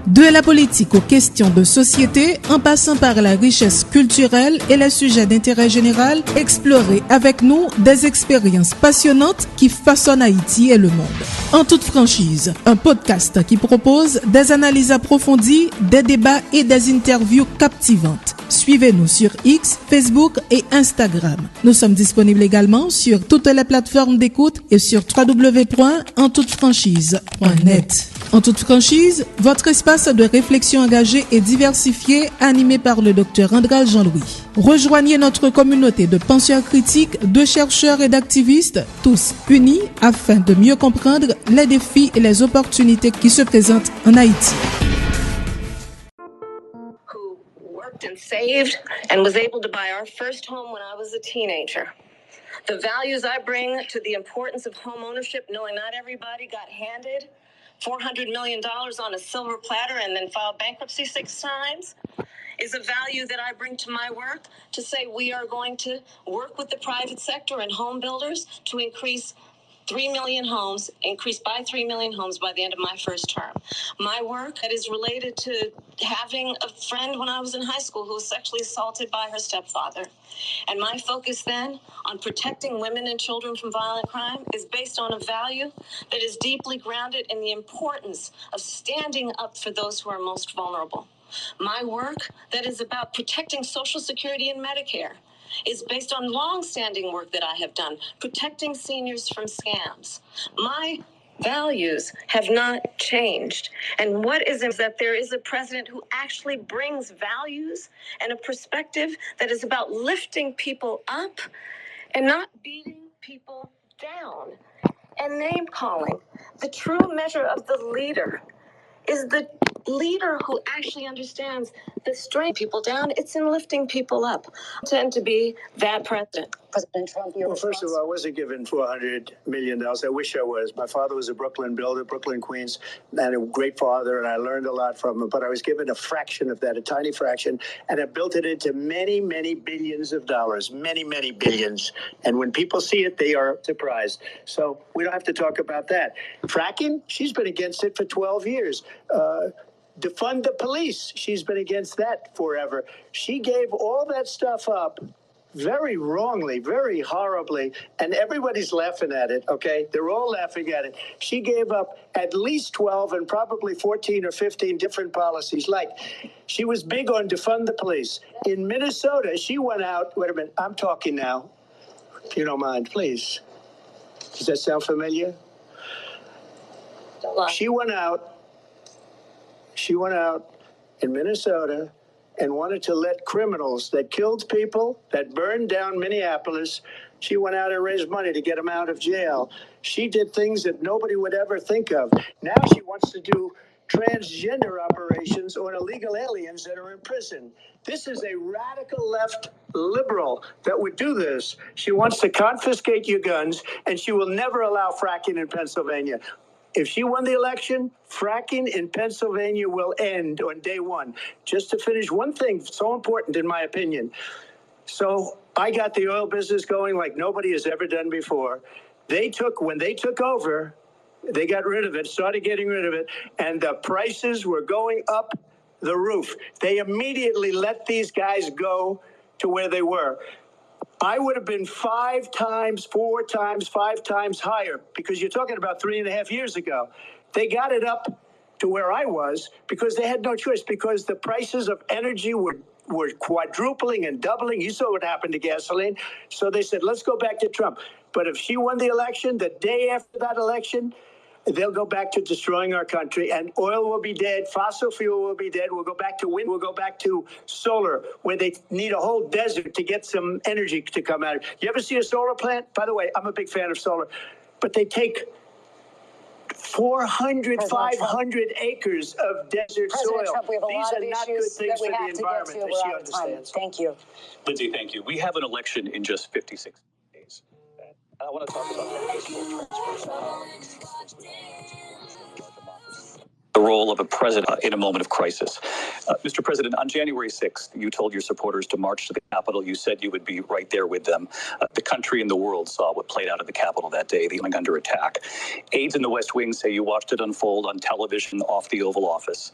De la politique aux questions de société, en passant par la richesse culturelle et les sujets d'intérêt général, explorez avec nous des expériences passionnantes qui façonnent Haïti et le monde. En toute franchise, un podcast qui propose des analyses approfondies, des débats et des interviews captivantes. Suivez-nous sur X, Facebook et Instagram. Nous sommes disponibles également sur toutes les plateformes d'écoute et sur www.antoutfranchiz.net. En toute franchise, votre espace de réflexion engagée et diversifié animé par le Dr Jean-Louis. Rejoignez notre communauté de penseurs critiques, de chercheurs et d'activistes, tous unis afin de mieux comprendre les défis et les opportunités qui se présentent en Haïti. And saved and was able to buy our first home when I was a teenager. The values I bring to the importance of home ownership, knowing not everybody got handed $400 million on a silver platter and then filed bankruptcy 6 times, is a value that I bring to my work to say we are going to work with the private sector and home builders to increase 3 million homes, increased by 3 million homes by the end of my first term. My work that is related to having a friend when I was in high school who was sexually assaulted by her stepfather. And my focus then on protecting women and children from violent crime is based on a value that is deeply grounded in the importance of standing up for those who are most vulnerable. My work that is about protecting Social Security and Medicare is based on long-standing work that I have done, protecting seniors from scams. My values have not changed. And what is that there is a president who actually brings values and a perspective that is about lifting people up and not beating people down. And name calling, the true measure of the leader is the leader who actually understands the strength people down. It's in lifting people up. I tend to be that president. President Trump, well, first of all, I wasn't given $400 million. I wish I was. My father was a Brooklyn builder, Brooklyn, Queens, and a great father, and I learned a lot from him. But I was given a fraction of that, a tiny fraction, and I built it into many, many billions of dollars, many, many billions. And when people see it, they are surprised. So we don't have to talk about that. Fracking, she's been against it for 12 years. Defund the police, she's been against that forever. She gave all that stuff up very wrongly, very horribly, and everybody's laughing at it, okay? They're all laughing at it. She gave up at least 12 and probably 14 or 15 different policies. Like, she was big on defund the police. In Minnesota, she went out, wait a minute, I'm talking now, if you don't mind, please. Does that sound familiar? She went out in Minnesota and wanted to let criminals that killed people, that burned down Minneapolis, she went out and raised money to get them out of jail. She did things that nobody would ever think of. Now she wants to do transgender operations on illegal aliens that are in prison. This is a radical left liberal that would do this. She wants to confiscate your guns, and she will never allow fracking in Pennsylvania. If she won the election, fracking in Pennsylvania will end on day one. Just to finish, one thing so important in my opinion. So I got the oil business going like nobody has ever done before. When they took over, they got rid of it, started getting rid of it, and the prices were going up the roof. They immediately let these guys go to where they were. I would have been 5 times, 4 times, 5 times higher, because you're talking about 3.5 years ago. They got it up to where I was because they had no choice, because the prices of energy were quadrupling and doubling. You saw what happened to gasoline. So they said, let's go back to Trump. But if she won the election, the day after that election, they'll go back to destroying our country, and oil will be dead, fossil fuel will be dead, we'll go back to wind, we'll go back to solar, where they need a whole desert to get some energy to come out of it. You ever see a solar plant? By the way, I'm a big fan of solar, but they take 400, 500 acres of desert soil. Trump, we have a These lot are of not good issues things that we for the have to get environment to. that We're she out of time. understands. Thank you. Lindsay, thank you. We have an election in just 56 days. I want to talk about that. the role of a president in a moment of crisis. Mr. President, on January 6th, you told your supporters to march to the Capitol. You said you would be right there with them. The country and the world saw what played out at the Capitol that day, the under attack. Aides in the West Wing say you watched it unfold on television off the Oval Office.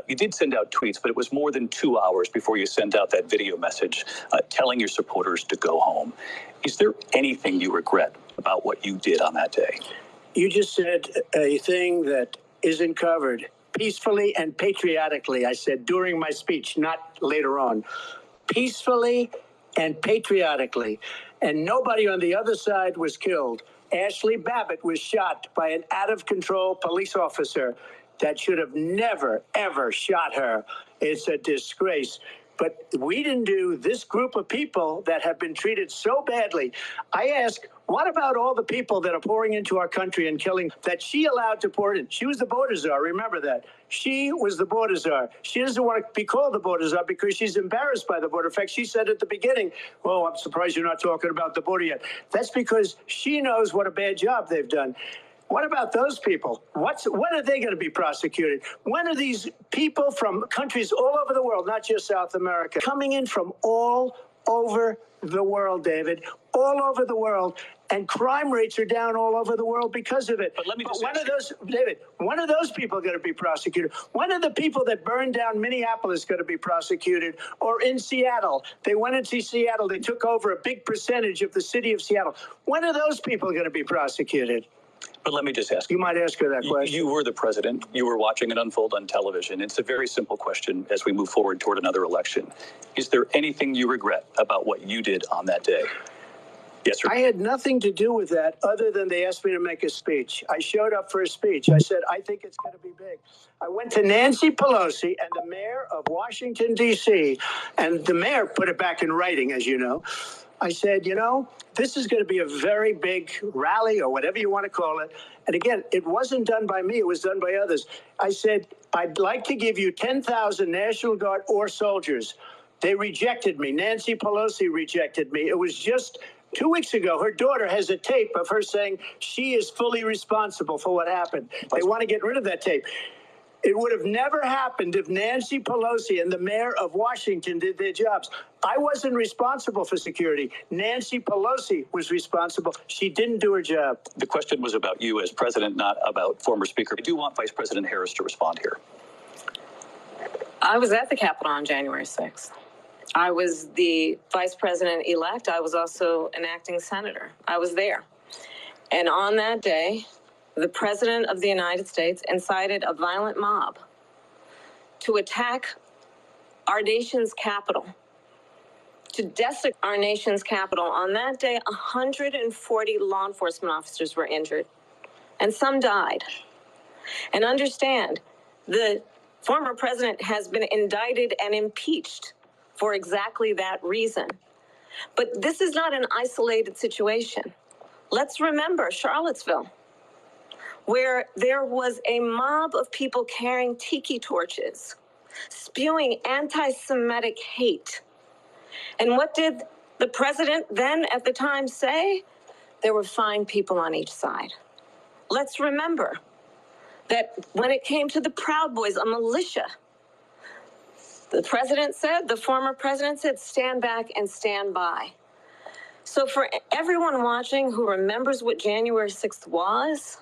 You did send out tweets, but it was more than 2 hours before you sent out that video message telling your supporters to go home. Is there anything you regret about what you did on that day? You just said a thing that isn't covered. Peacefully and patriotically, I said during my speech, not later on. Peacefully and patriotically. And nobody on the other side was killed. Ashley Babbitt was shot by an out-of-control police officer that should have never, ever shot her. It's a disgrace. But we didn't do this group of people that have been treated so badly. I ask, what about all the people that are pouring into our country and killing that she allowed to pour in? She was the border czar, remember that. She was the border czar. She doesn't want to be called the border czar because she's embarrassed by the border. In fact, she said at the beginning, well, I'm surprised you're not talking about the border yet. That's because she knows what a bad job they've done. What about those people? When are they going to be prosecuted? When are these people from countries all over the world, not just South America, coming in from all over the world, David, all over the world, and crime rates are down all over the world because of it. But let me just when are those, David, when are those people going to be prosecuted? When are the people that burned down Minneapolis going to be prosecuted? Or in Seattle, they went into Seattle, they took over a big percentage of the city of Seattle. When are those people going to be prosecuted? But let me just ask you. You might ask her that question. You were the president. You were watching it unfold on television. It's a very simple question as we move forward toward another election. Is there anything you regret about what you did on that day? Yes, sir. I had nothing to do with that other than they asked me to make a speech. I showed up for a speech. I said, I think it's going to be big. I went to Nancy Pelosi and the mayor of Washington, D.C., and the mayor put it back in writing, as you know. I said, you know, this is going to be a very big rally or whatever you want to call it. And again, it wasn't done by me. It was done by others. I said, I'd like to give you 10,000 National Guard or soldiers. They rejected me. Nancy Pelosi rejected me. It was just 2 weeks ago. Her daughter has a tape of her saying she is fully responsible for what happened. They want to get rid of that tape. It would have never happened if Nancy Pelosi and the mayor of Washington did their jobs. I wasn't responsible for security. Nancy Pelosi was responsible. She didn't do her job. The question was about you as president, not about former speaker. I do want Vice President Harris to respond here. I was at the Capitol on January 6th. I was the vice president-elect. I was also an acting senator. I was there. And on that day, the President of the United States incited a violent mob to attack our nation's capital, to desecrate our nation's capital. On that day, 140 law enforcement officers were injured, and some died. And understand, the former president has been indicted and impeached for exactly that reason. But this is not an isolated situation. Let's remember Charlottesville, where there was a mob of people carrying tiki torches, spewing anti-Semitic hate. And what did the president then at the time say? There were fine people on each side. Let's remember that when it came to the Proud Boys, a militia, the president said, the former president said, stand back and stand by. So for everyone watching who remembers what January 6th was,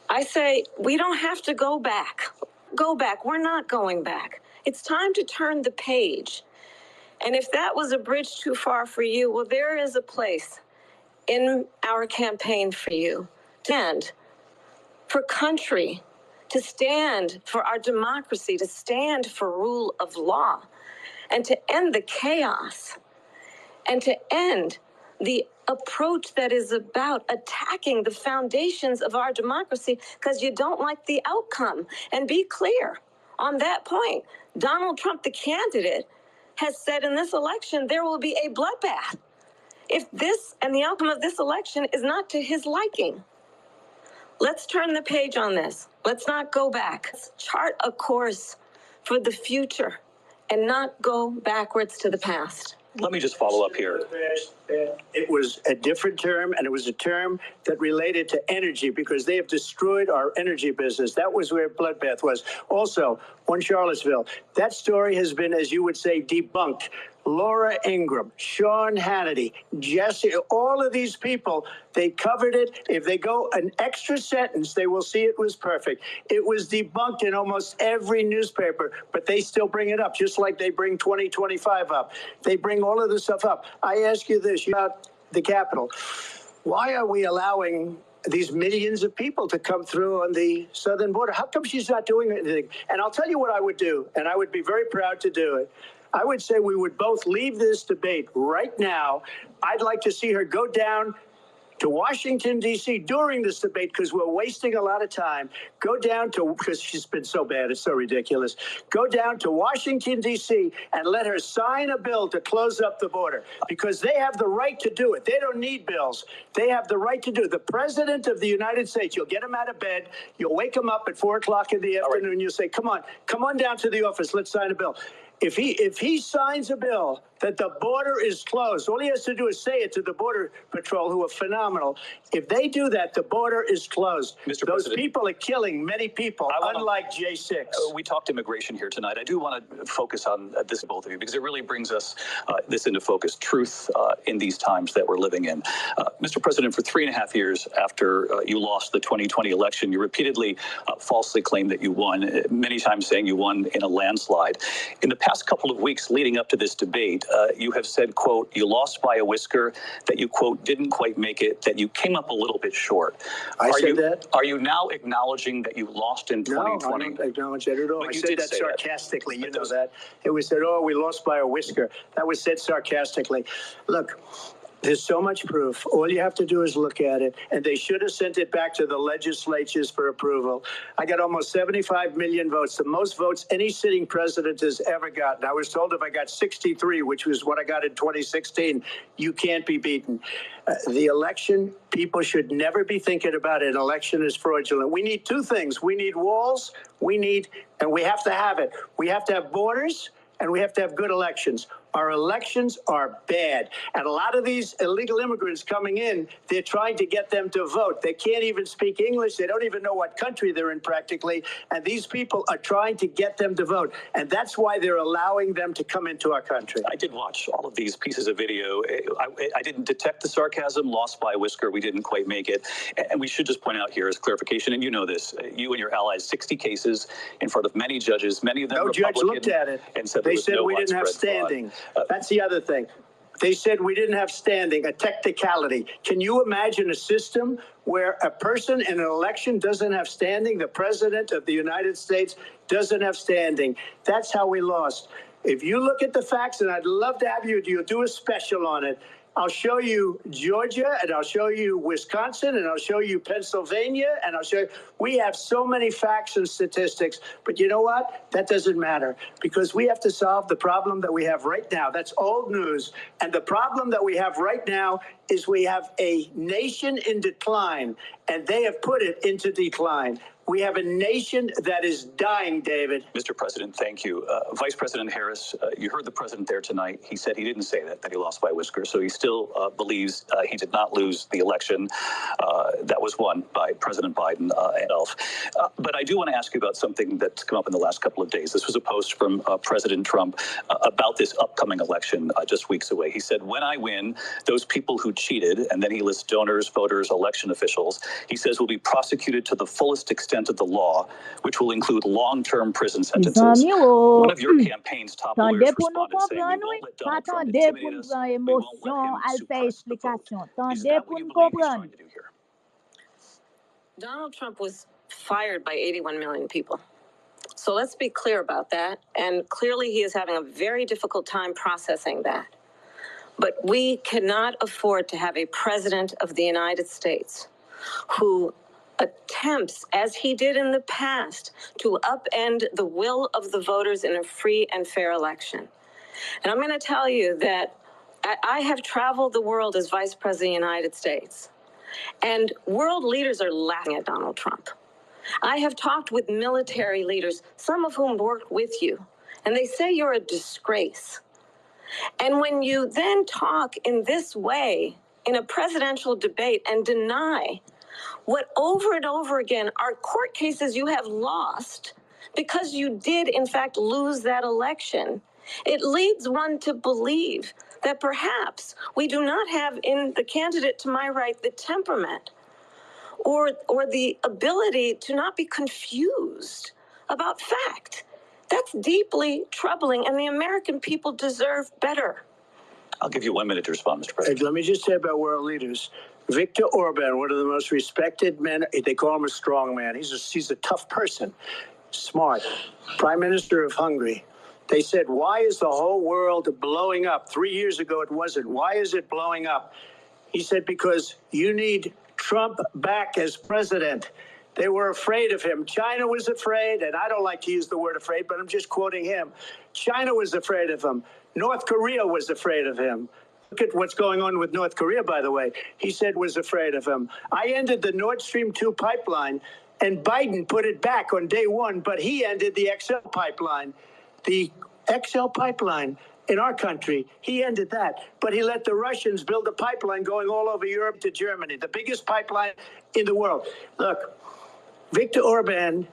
I say, we don't have to go back. Go back. We're not going back. It's time to turn the page. And if that was a bridge too far for you, well, there is a place in our campaign for you to stand for country, to stand for our democracy, to stand for rule of law, and to end the chaos, and to end the approach that is about attacking the foundations of our democracy because you don't like the outcome. And be clear on that point. Donald Trump, the candidate, has said in this election there will be a bloodbath if this and the outcome of this election is not to his liking. Let's turn the page on this. Let's not go back. Let's chart a course for the future and not go backwards to the past. Let me just follow up here. It was a different term, and it was a term that related to energy because they have destroyed our energy business. That was where bloodbath was. Also, on Charlottesville, that story has been, as you would say, debunked. Laura Ingraham, Sean Hannity, Jesse, all of these people, they covered it. If they go an extra sentence, they will see it was perfect. It was debunked in almost every newspaper, but they still bring it up, just like they bring 2025 up. They bring all of this stuff up. I ask you this about the Capitol. Why are we allowing these millions of people to come through on the southern border? How come she's not doing anything? And I'll tell you what I would do, and I would be very proud to do it. I would say we would both leave this debate right now. I'd like to see her go down to Washington, D.C. during this debate because we're wasting a lot of time. Go down to, because she's been so bad, it's so ridiculous. Go down to Washington, D.C. and let her sign a bill to close up the border because they have the right to do it. They don't need bills. They have the right to do it. The President of the United States, you'll get him out of bed. You'll wake him up at 4 o'clock in the afternoon. Right. You'll say, come on down to the office. Let's sign a bill. If he signs a bill that the border is closed, all he has to do is say it to the Border Patrol, who are phenomenal. If they do that, the border is closed. Mr. Those President, people are killing many people, unlike J6. We talked immigration here tonight. I do want to focus on this, both of you, because it really brings us this into focus, truth in these times that we're living in. Mr. President, for 3.5 years after you lost the 2020 election, you repeatedly falsely claimed that you won, many times saying you won in a landslide. In the past couple of weeks leading up to this debate, you have said, quote, you lost by a whisker, that you, quote, didn't quite make it, that you came up a little bit short. I said that? Are you now acknowledging that you lost in 2020? No, I don't acknowledge that at all. I said that sarcastically. That. You know that. It was said, oh, we lost by a whisker. That was said sarcastically. Look, there's so much proof. All you have to do is look at it. And they should have sent it back to the legislatures for approval. I got almost 75 million votes, the most votes any sitting president has ever gotten. I was told if I got 63, which was what I got in 2016, you can't be beaten. The election, people should never be thinking about it. An election is fraudulent. We need two things. We need walls. And we have to have it. We have to have borders, and we have to have good elections. Our elections are bad. And a lot of these illegal immigrants coming in, they're trying to get them to vote. They can't even speak English. They don't even know what country they're in practically. And these people are trying to get them to vote. And that's why they're allowing them to come into our country. I did watch all of these pieces of video. I didn't detect the sarcasm, lost by a whisker. We didn't quite make it. And we should just point out here as clarification, and you know this, you and your allies, 60 cases in front of many judges, many of them Republican. No judge looked at it. And said they said we didn't have standing. That's the other thing. They said we didn't have standing, a technicality. Can you imagine a system where a person in an election doesn't have standing? The President of the United States doesn't have standing. That's how we lost. If you look at the facts, and I'd love to have you'll do a special on it. I'll show you Georgia, and I'll show you Wisconsin, and I'll show you Pennsylvania, and I'll show you. We have so many facts and statistics, but you know what? That doesn't matter because we have to solve the problem that we have right now. That's old news. And the problem that we have right now is we have a nation in decline, and they have put it into decline. We have a nation that is dying, David. Mr. President, thank you. Vice President Harris, you heard the president there tonight. He said he didn't say that he lost by a whisker. So he still believes he did not lose the election that was won by President Biden and Elf. But I do want to ask you about something that's come up in the last couple of days. This was a post from President Trump about this upcoming election just weeks away. He said, when I win, those people who cheated, and then he lists donors, voters, election officials, he says will be prosecuted to the fullest extent of the law, which will include long-term prison sentences. One of your campaign's top lawyers responded saying, we won't let Donald Trump intimidate us. We won't let him suppress the vote. Is that what you believe he's trying to do here? Donald Trump was fired by 81 million people. So let's be clear about that. And clearly he is having a very difficult time processing that. But we cannot afford to have a president of the United States who attempts, as he did in the past, to upend the will of the voters in a free and fair election. And I'm going to tell you that I have traveled the world as Vice President of the United States, and world leaders are laughing at Donald Trump. I have talked with military leaders, some of whom work with you, and they say you're a disgrace. And when you then talk in this way in a presidential debate and deny what over and over again are court cases you have lost because you did in fact lose that election, it leads one to believe that perhaps we do not have in the candidate to my right the temperament or the ability to not be confused about fact. That's deeply troubling, and the American people deserve better. I'll give you 1 minute to respond, Mr. President. Hey, let me just say about world leaders. Viktor Orban, one of the most respected men, they call him a strong man. He's a tough person, smart. Prime Minister of Hungary. They said, why is the whole world blowing up? 3 years ago, it wasn't. Why is it blowing up? He said, because you need Trump back as president. They were afraid of him. China was afraid, and I don't like to use the word afraid, but I'm just quoting him. China was afraid of him. North Korea was afraid of him. Look at what's going on with North Korea, by the way. He said was afraid of him. I ended the Nord Stream 2 pipeline, and Biden put it back on day one, but he ended the XL pipeline. The XL pipeline in our country, he ended that. But he let the Russians build a pipeline going all over Europe to Germany, the biggest pipeline in the world. Look, Viktor Orban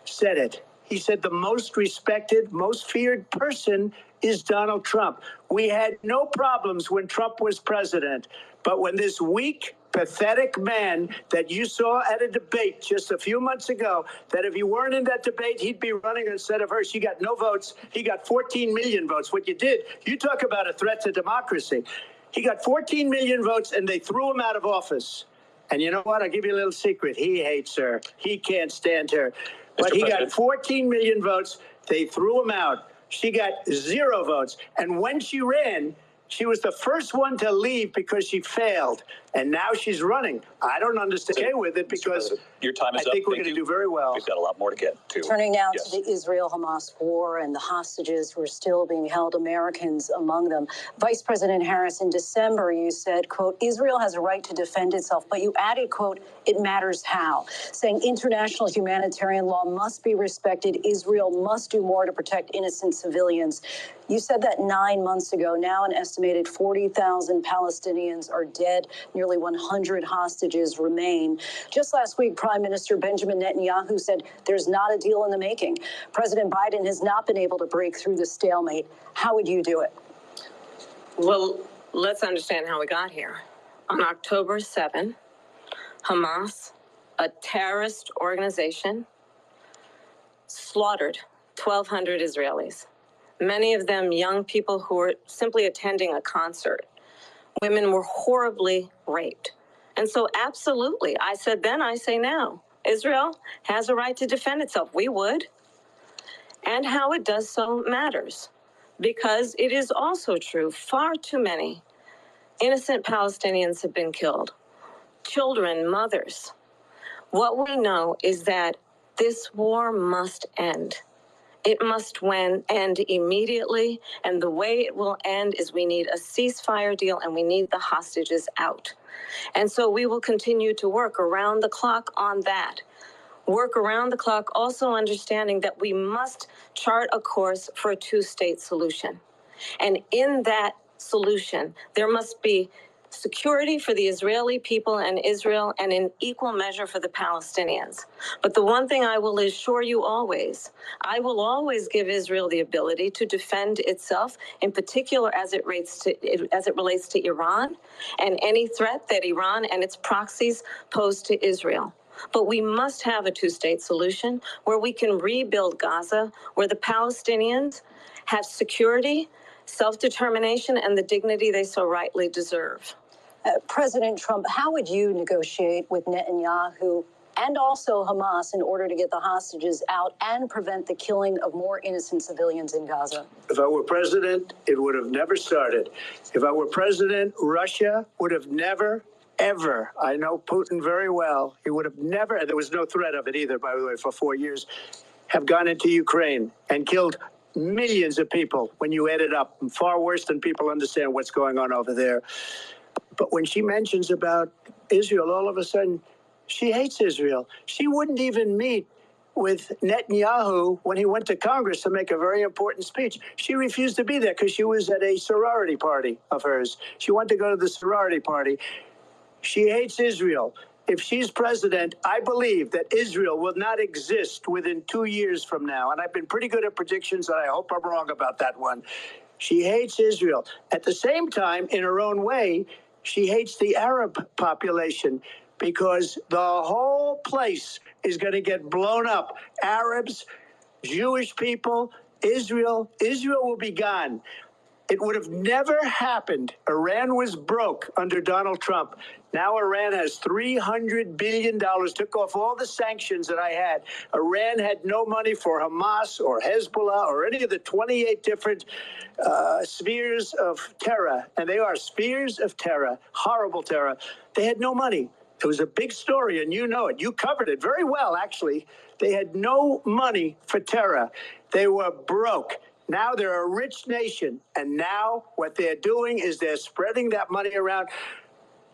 said it. He said the most respected, most feared person is Donald Trump. We had no problems when Trump was president, but when this weak, pathetic man that you saw at a debate just a few months ago, that if you weren't in that debate, he'd be running instead of her. She got no votes. He got 14 million votes. What you did, you talk about a threat to democracy. He got 14 million votes, and they threw him out of office. And you know what? I'll give you a little secret. He hates her. He can't stand her. But he got 14 million votes. They threw him out. She got 0 votes. And when she ran, she was the first one to leave because she failed. And now she's running. I don't understand with it because your time is I think up. we're going to do very well. We've got a lot more to get to. Turning now to the Israel-Hamas war and the hostages who are still being held, Americans among them. Vice President Harris, in December, you said, quote, Israel has a right to defend itself, but you added, quote, it matters how, saying international humanitarian law must be respected. Israel must do more to protect innocent civilians. You said that 9 months ago. Now an estimated 40,000 Palestinians are dead. Nearly 100 hostages remain. Just last week, Prime Minister Benjamin Netanyahu said there's not a deal in the making. President Biden has not been able to break through the stalemate. How would you do it? Well, let's understand how we got here. On October 7, Hamas, a terrorist organization, slaughtered 1,200 Israelis. Many of them young people who were simply attending a concert. Women were horribly raped. And so absolutely, I said then, I say now, Israel has a right to defend itself. We would. And how it does so matters. Because it is also true, far too many innocent Palestinians have been killed. Children, mothers. What we know is that this war must end. It must end immediately, and the way it will end is we need a ceasefire deal and we need the hostages out. And so we will continue to work around the clock on that. Work around the clock, also understanding that we must chart a course for a two-state solution. And in that solution, there must be security for the Israeli people and Israel, and in equal measure for the Palestinians. But the one thing I will assure you always, I will always give Israel the ability to defend itself, in particular as it relates to Iran and any threat that Iran and its proxies pose to Israel. But we must have a two-state solution where we can rebuild Gaza, where the Palestinians have security, self-determination, and the dignity they so rightly deserve. President Trump, how would you negotiate with Netanyahu and also Hamas in order to get the hostages out and prevent the killing of more innocent civilians in Gaza? If I were president, it would have never started. If I were president, Russia would have never, ever, I know Putin very well, he would have never, and there was no threat of it either, by the way, for 4 years, have gone into Ukraine and killed millions of people when you add it up, far worse than people understand what's going on over there. But when she mentions about Israel, all of a sudden, she hates Israel. She wouldn't even meet with Netanyahu when he went to Congress to make a very important speech. She refused to be there because she was at a sorority party of hers. She wanted to go to the sorority party. She hates Israel. If she's president, I believe that Israel will not exist within 2 years from now. And I've been pretty good at predictions, and I hope I'm wrong about that one. She hates Israel. At the same time, in her own way, she hates the Arab population because the whole place is going to get blown up. Arabs, Jewish people, Israel will be gone. It would have never happened. Iran was broke under Donald Trump. Now Iran has $300 billion, took off all the sanctions that I had. Iran had no money for Hamas or Hezbollah or any of the 28 different spheres of terror. And they are spheres of terror, horrible terror. They had no money. It was a big story, and you know it. You covered it very well, actually. They had no money for terror. They were broke. Now they're a rich nation, and now what they're doing is they're spreading that money around.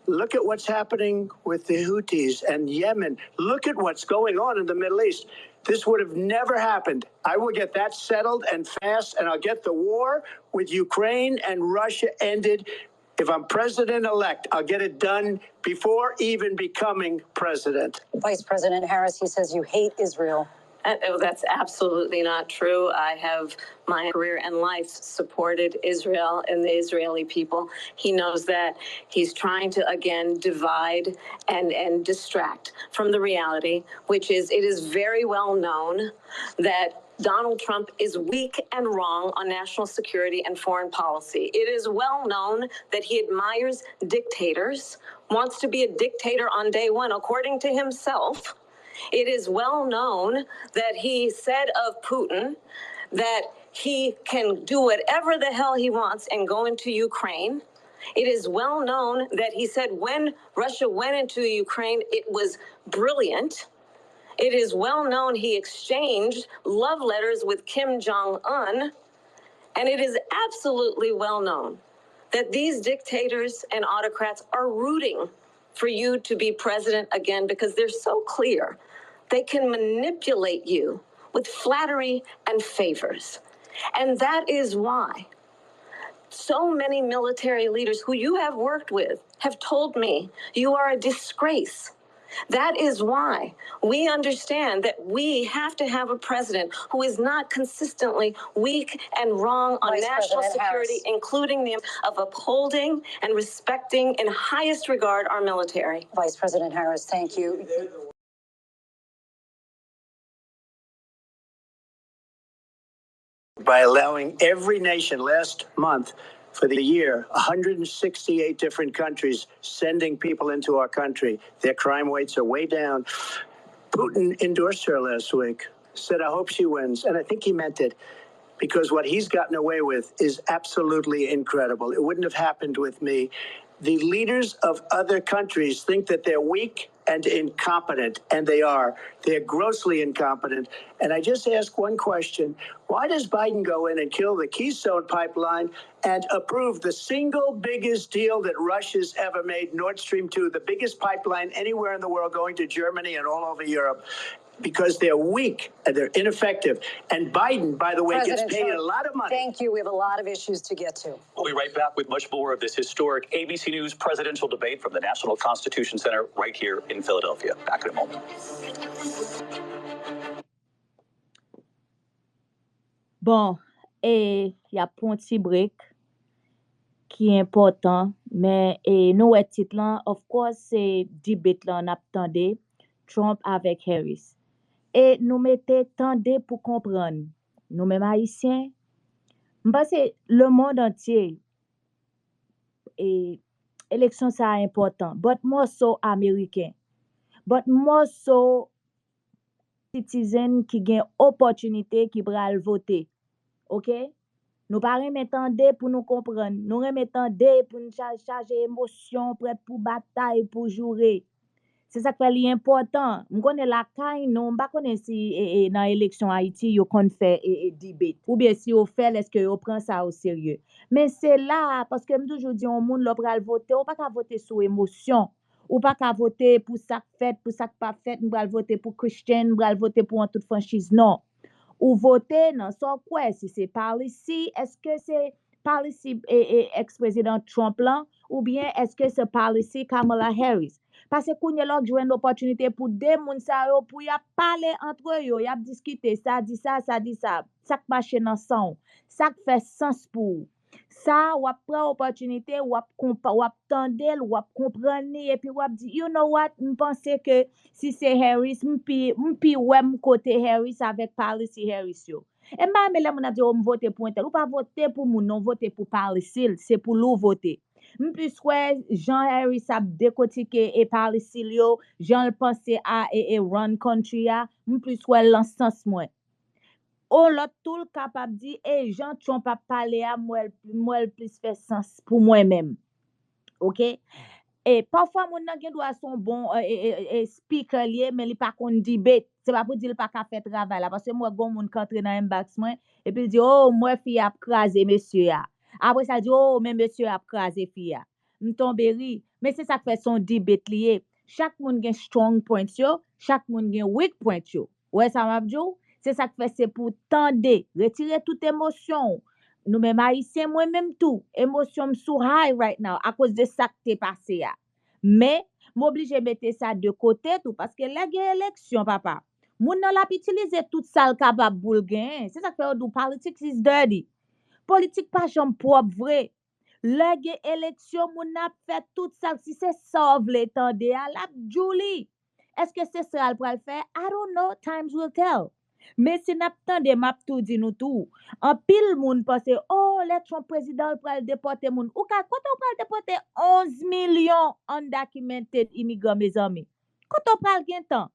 Look at what's happening with the Houthis and Yemen. Look at what's going on in the Middle East. This would have never happened. I will get that settled and fast, and I'll get the war with Ukraine and Russia ended. If I'm president-elect, I'll get it done before even becoming president. Vice President Harris, he says you hate Israel. That's absolutely not true. I have my career and life supported Israel and the Israeli people. He knows that. He's trying to, again, divide and distract from the reality, which is it is very well known that Donald Trump is weak and wrong on national security and foreign policy. It is well known that he admires dictators, wants to be a dictator on day one, according to himself. It is well known that he said of Putin that he can do whatever the hell he wants and go into Ukraine. It is well known that he said when Russia went into Ukraine, it was brilliant. It is well known he exchanged love letters with Kim Jong-un. And it is absolutely well known that these dictators and autocrats are rooting for you to be president again because they're so clear. They can manipulate you with flattery and favors. And that is why so many military leaders who you have worked with have told me you are a disgrace. That is why we understand that we have to have a president who is not consistently weak and wrong on national security, including the of upholding and respecting in highest regard our military. Vice President Harris, thank you. By allowing every nation last month for the year, 168 different countries sending people into our country. Their crime rates are way down. Putin endorsed her last week, said, I hope she wins. And I think he meant it because what he's gotten away with is absolutely incredible. It wouldn't have happened with me. The leaders of other countries think that they're weak and incompetent, and they are. They're grossly incompetent. And I just ask one question. Why does Biden go in and kill the Keystone Pipeline and approve the single biggest deal that Russia's ever made, Nord Stream 2, the biggest pipeline anywhere in the world going to Germany and all over Europe? Because they're weak and they're ineffective. And Biden, by the way, President gets paid Trump, a lot of money. Thank you. We have a lot of issues to get to. We'll be right back with much more of this historic ABC News presidential debate from the National Constitution Center right here in Philadelphia. Back in a moment. Bon, y a un petit break qui est important, mais nous titre là, of course, c'est debate là, on attendait Trump avec Harris. Et nous mettons tande pour comprendre. Nous mêmes haïtiens, parce que le monde entier et élection ça important, but more so américain, but more so citizen qui gain opportunité qui pral voter. OK? Nous pas remettande pour nous comprendre, nous remettande pour nous charger émotion, prêt pour bataille, pour jouer. C'est ça qui est important. Je connais la caille, non, je connais si dans l'élection Haïti, yo kon fait debate. Ou bien si on fait, est-ce que yo prend ça au sérieux. Mais c'est là, parce que je toujours dis, on monde là pral voter, on pas qu'à voter sous émotion. Ou pas qu'à voter pour ça fait, pour ça pas fait, nous allons voter pour Christian, nous allons voter pour Antoutfranchiz. Non. Ou voter dans son quoi, si c'est policy, est-ce que c'est policy et ex-président Trump là, ou bien est-ce que c'est policy Kamala Harris? Parce que qu'on y a l'autre une opportunité pour des moun sa yo pour y a parler entre eux, y a discuter, ça dit ça, ça dit ça, ça marche dans son, ça fait sens pour. Ça, ou prend opportunité, ou tande, ou comprendre, et puis ou dit, you know what, je pense que si c'est Harris, m'pi ouais côté Harris avec policy Harris yo. Et même là, on a dit, on vote pour un tel, ou pas voter pour moun, non voter pour policy, c'est pour l'ou voter. M'plus ouais, Jean Harris a décortiqué et policy yo, Jean le pensé à et run country a, m'plus ouais l'ensens moins. On l'a tout capable dit et Jean Trump a parlé à moi plus fait sens pour moi-même. OK? Et parfois mon nan gen doit son bon speaker lié mais il pas kon debate. C'est pas pour dire il pas ka faire travail là parce que moi gon moun rentre dans inbox moi et puis il dit oh moi fille a craser monsieur ya. Après ça dit oh mais monsieur a craser fille ya. M'tombe ri mais c'est ça fait son debate lié. Chaque moun gen strong point yo, chaque moun gen weak point yo. Ouais ça m'a dit c'est ça fait c'est pour tande, retirer toute émotion. Nous même haïtiens moi même tout émotion me sous high right now à cause de ça qui t'est passé ya. Mais m'oblige mettre ça de côté tout parce que la élection papa moun nan la utiliser tout ça capable pour gain c'est ça que fait politique is dirty politique pas jambe propre vrai la élection moun n'a fait tout ça si c'est sauve l'étendé à la Julie est-ce que c'est ça pour le faire I don't know times will tell. Mais si n'attendez m'a tout dit nous tout en pile moun pense oh les Trump président pour déporter moun ou quand on parle déporter 11 millions undocumented immigrants mes amis quand on parle gain temps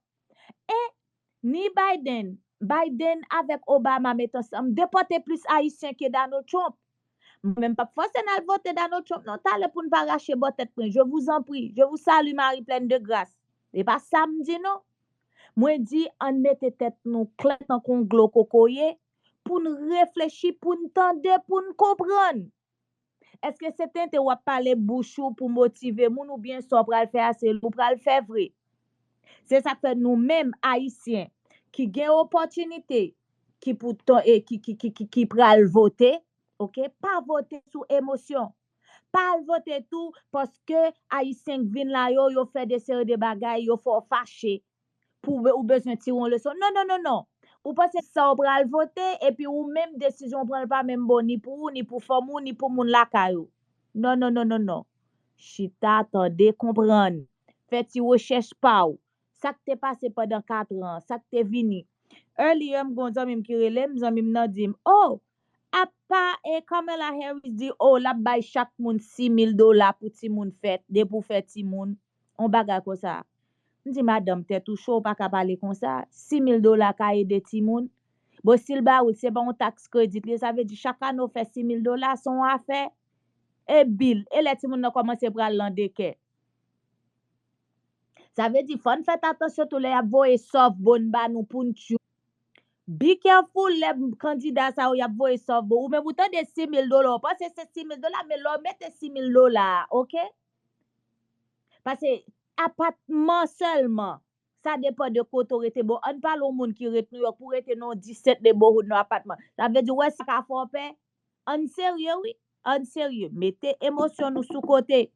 et ni Biden avec Obama met ensemble déporter plus haïtiens que Donald Trump même pas forcer à voter Donald Trump non t'allez pour ne pas racher votre tête je vous en prie je vous salue Marie pleine de grâce et pas samedi non. Moi dit on mette tête nous clair dans kon glo kokoye pour nous réfléchir pour nous tendre pour nous comprendre est-ce que c'est un te ou parler bouchou pour motiver moun ou bien ça pral faire assez ou pral faire vrai c'est ça que nous mêmes haïtiens qui gain opportunité qui pour qui pral voter OK pas voter sous émotion pas voter tout parce que haïtien vinn là yo fait des séries de bagailles yo faut fâcher pour ou besoin tirer une leçon non ou pensez ça ou pral voter et puis ou même décision prendre pas même bon ni pour ou ni pour femme ou ni pour moun la caillou non chita attendez comprendre fait ti recherche pas ou ça qui t'est passé pendant 4 ans ça qui t'est vini earlier m'gon zami qui relève zami nan dit oh a pas et Kamala Harris dit oh la bay chaque moun $6,000 pour ti moun fête de pour faire ti moun on bagarre comme ça. Je dis, madame, t'es tout chaud, pas qu'à parler comme ça. $6,000 ka aider ti moun. Bon, s'il ba ou, c'est bon taxe crédit, ça veut dire chaque année, on fait $6,000 son affaire. Et bill, et les ti moun nan commence pral l'endeke. Ça veut dire, faut faire attention tout les voye sauf bonne ba nou pour nous. Be careful, les candidats ça y a voye sauf bon. Ou même vous tendez $6,000, pas c'est $6,000, mais l'on mette $6,000, OK? Parce que appartement seulement ça dépend de côté autorité bon on parle au monde qui rete New York pour être non 17 de bon dans appartement ça veut dire ouais ça ka faut paix en sérieux oui en sérieux mettez émotion nous sous côté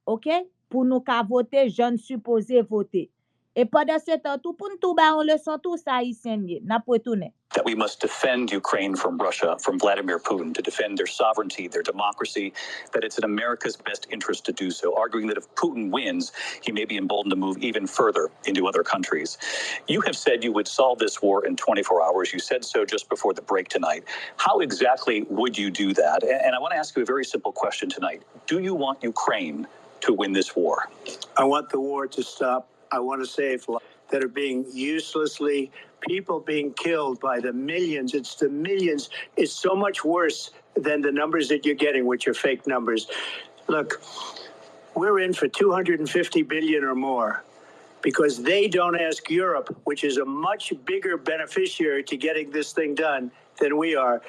OK pour nous ka voter jeune supposé voter et pendant ce temps tout pour nous tout ba on leçon tout ça haïtien n'a pas retourner. That we must defend Ukraine from Russia, from Vladimir Putin, to defend their sovereignty, their democracy, that it's in America's best interest to do so, arguing that if Putin wins, he may be emboldened to move even further into other countries. You have said you would solve this war in 24 hours. You said so just before the break tonight. How exactly would you do that? And I want to ask you a very simple question tonight. Do you want Ukraine to win this war? I want the war to stop. I want to save lives that are being uselessly, people being killed by the millions. It's the millions. It's so much worse than the numbers that you're getting, which are fake numbers. Look, we're in for 250 billion or more because they don't ask Europe, which is a much bigger beneficiary to getting this thing done than we are.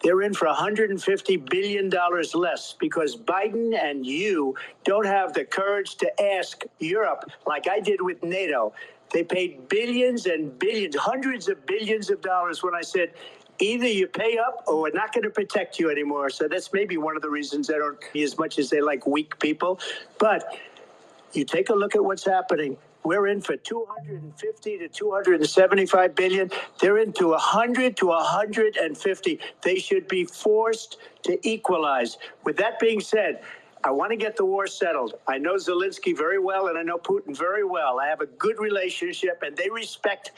they're in for $150 billion less because Biden and you don't have the courage to ask Europe, like I did with NATO. They paid billions and billions, hundreds of billions of dollars when I said, either you pay up or we're not going to protect you anymore. So that's maybe one of the reasons they don't as much as they like weak people. But you take a look at what's happening. We're in for 250 to 275 billion. They're into 100 to 150. They should be forced to equalize. With that being said, I want to get the war settled. I know Zelensky very well, and I know Putin very well. I have a good relationship, and they respect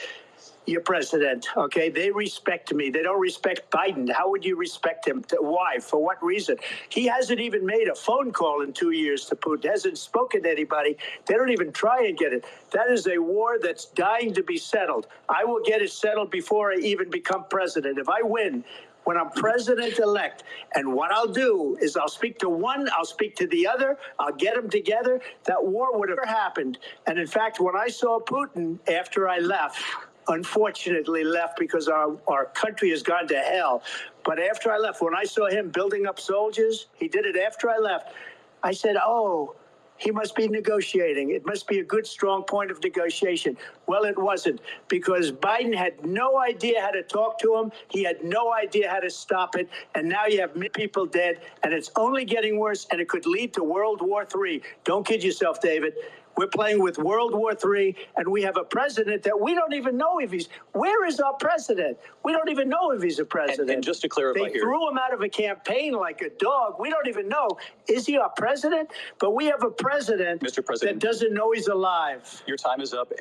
your president, okay? They respect me. They don't respect Biden. How would you respect him? Why? For what reason? He hasn't even made a phone call in 2 years to Putin, hasn't spoken to anybody. They don't even try and get it. That is a war that's dying to be settled. I will get it settled before I even become president. If I win, when I'm president-elect, and what I'll do is I'll speak to one, I'll speak to the other, I'll get them together, that war would have never happened. And in fact, when I saw Putin after I left, unfortunately left because our country has gone to hell. But after I left, when I saw him building up soldiers, he did it after I left, I said, oh, he must be negotiating. It must be a good, strong point of negotiation. Well, it wasn't, because Biden had no idea how to talk to him. He had no idea how to stop it. And now you have many people dead, and it's only getting worse, and it could lead to World War III. Don't kid yourself, David. We're playing with World War III, and we have a president that we don't even know if he's... Where is our president? We don't even know if he's a president. And just to clarify they here... threw him out of a campaign like a dog. We don't even know. Is he our president? But we have a president, Mr. President, that doesn't know he's alive. Your time is up.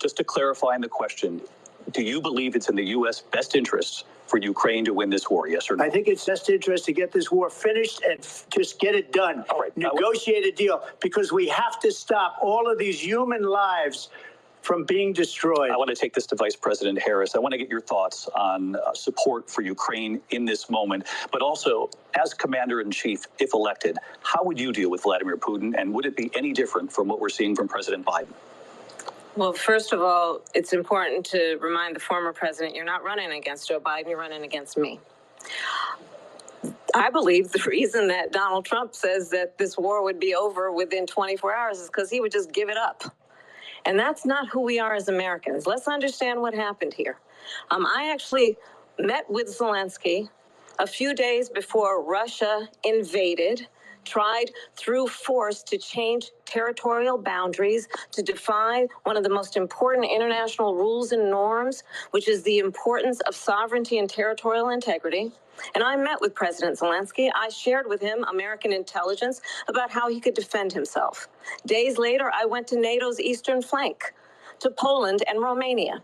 Just to clarify in the question, do you believe it's in the U.S. best interest for Ukraine to win this war, yes or no? I think it's best interest to get this war finished and just get it done. All right. Negotiate a deal, because we have to stop all of these human lives from being destroyed. I want to take this to Vice President Harris. I want to get your thoughts on support for Ukraine in this moment, but also as Commander-in-Chief, if elected, how would you deal with Vladimir Putin, and would it be any different from what we're seeing from President Biden? Well, first of all, it's important to remind the former president, you're not running against Joe Biden, you're running against me. I believe the reason that Donald Trump says that this war would be over within 24 hours is because he would just give it up. And that's not who we are as Americans. Let's understand what happened here. I actually met with Zelensky a few days before Russia invaded, tried through force to change territorial boundaries, to defy one of the most important international rules and norms, which is the importance of sovereignty and territorial integrity. And I met with President Zelensky. I shared with him American intelligence about how he could defend himself. Days later, I went to NATO's eastern flank, to Poland and Romania.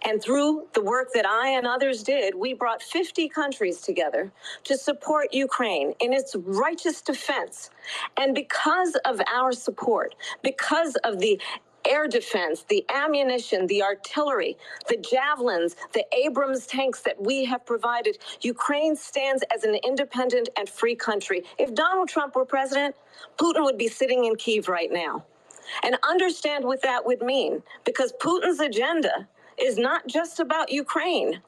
And through the work that I and others did, we brought 50 countries together to support Ukraine in its righteous defense. And because of our support, because of the air defense, the ammunition, the artillery, the javelins, the Abrams tanks that we have provided, Ukraine stands as an independent and free country. If Donald Trump were president, Putin would be sitting in Kyiv right now. And understand what that would mean, because Putin's agenda is not just about Ukraine.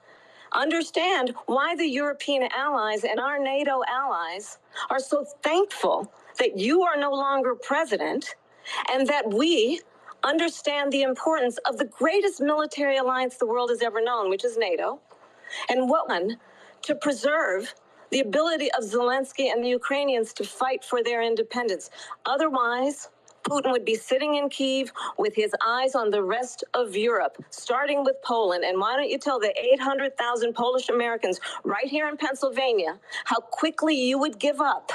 Understand why the European allies and our NATO allies are so thankful that you are no longer president, and that we understand the importance of the greatest military alliance the world has ever known, which is NATO, and what one to preserve the ability of Zelensky and the Ukrainians to fight for their independence. Otherwise, Putin would be sitting in Kyiv with his eyes on the rest of Europe, starting with Poland. And why don't you tell the 800,000 Polish Americans right here in Pennsylvania how quickly you would give up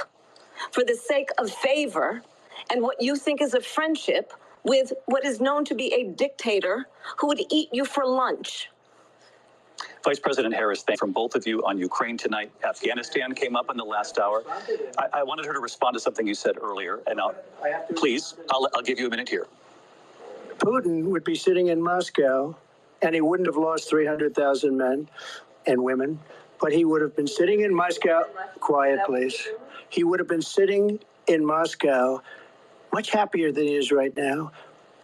for the sake of favor and what you think is a friendship with what is known to be a dictator who would eat you for lunch. Vice President Harris, thank you from both of you on Ukraine tonight. Afghanistan came up in the last hour. I wanted her to respond to something you said earlier, and I'll give you a minute here. Putin would be sitting in Moscow, and he wouldn't have lost 300,000 men and women, but he would have been sitting in Moscow, quiet please, he would have been sitting in Moscow much happier than he is right now.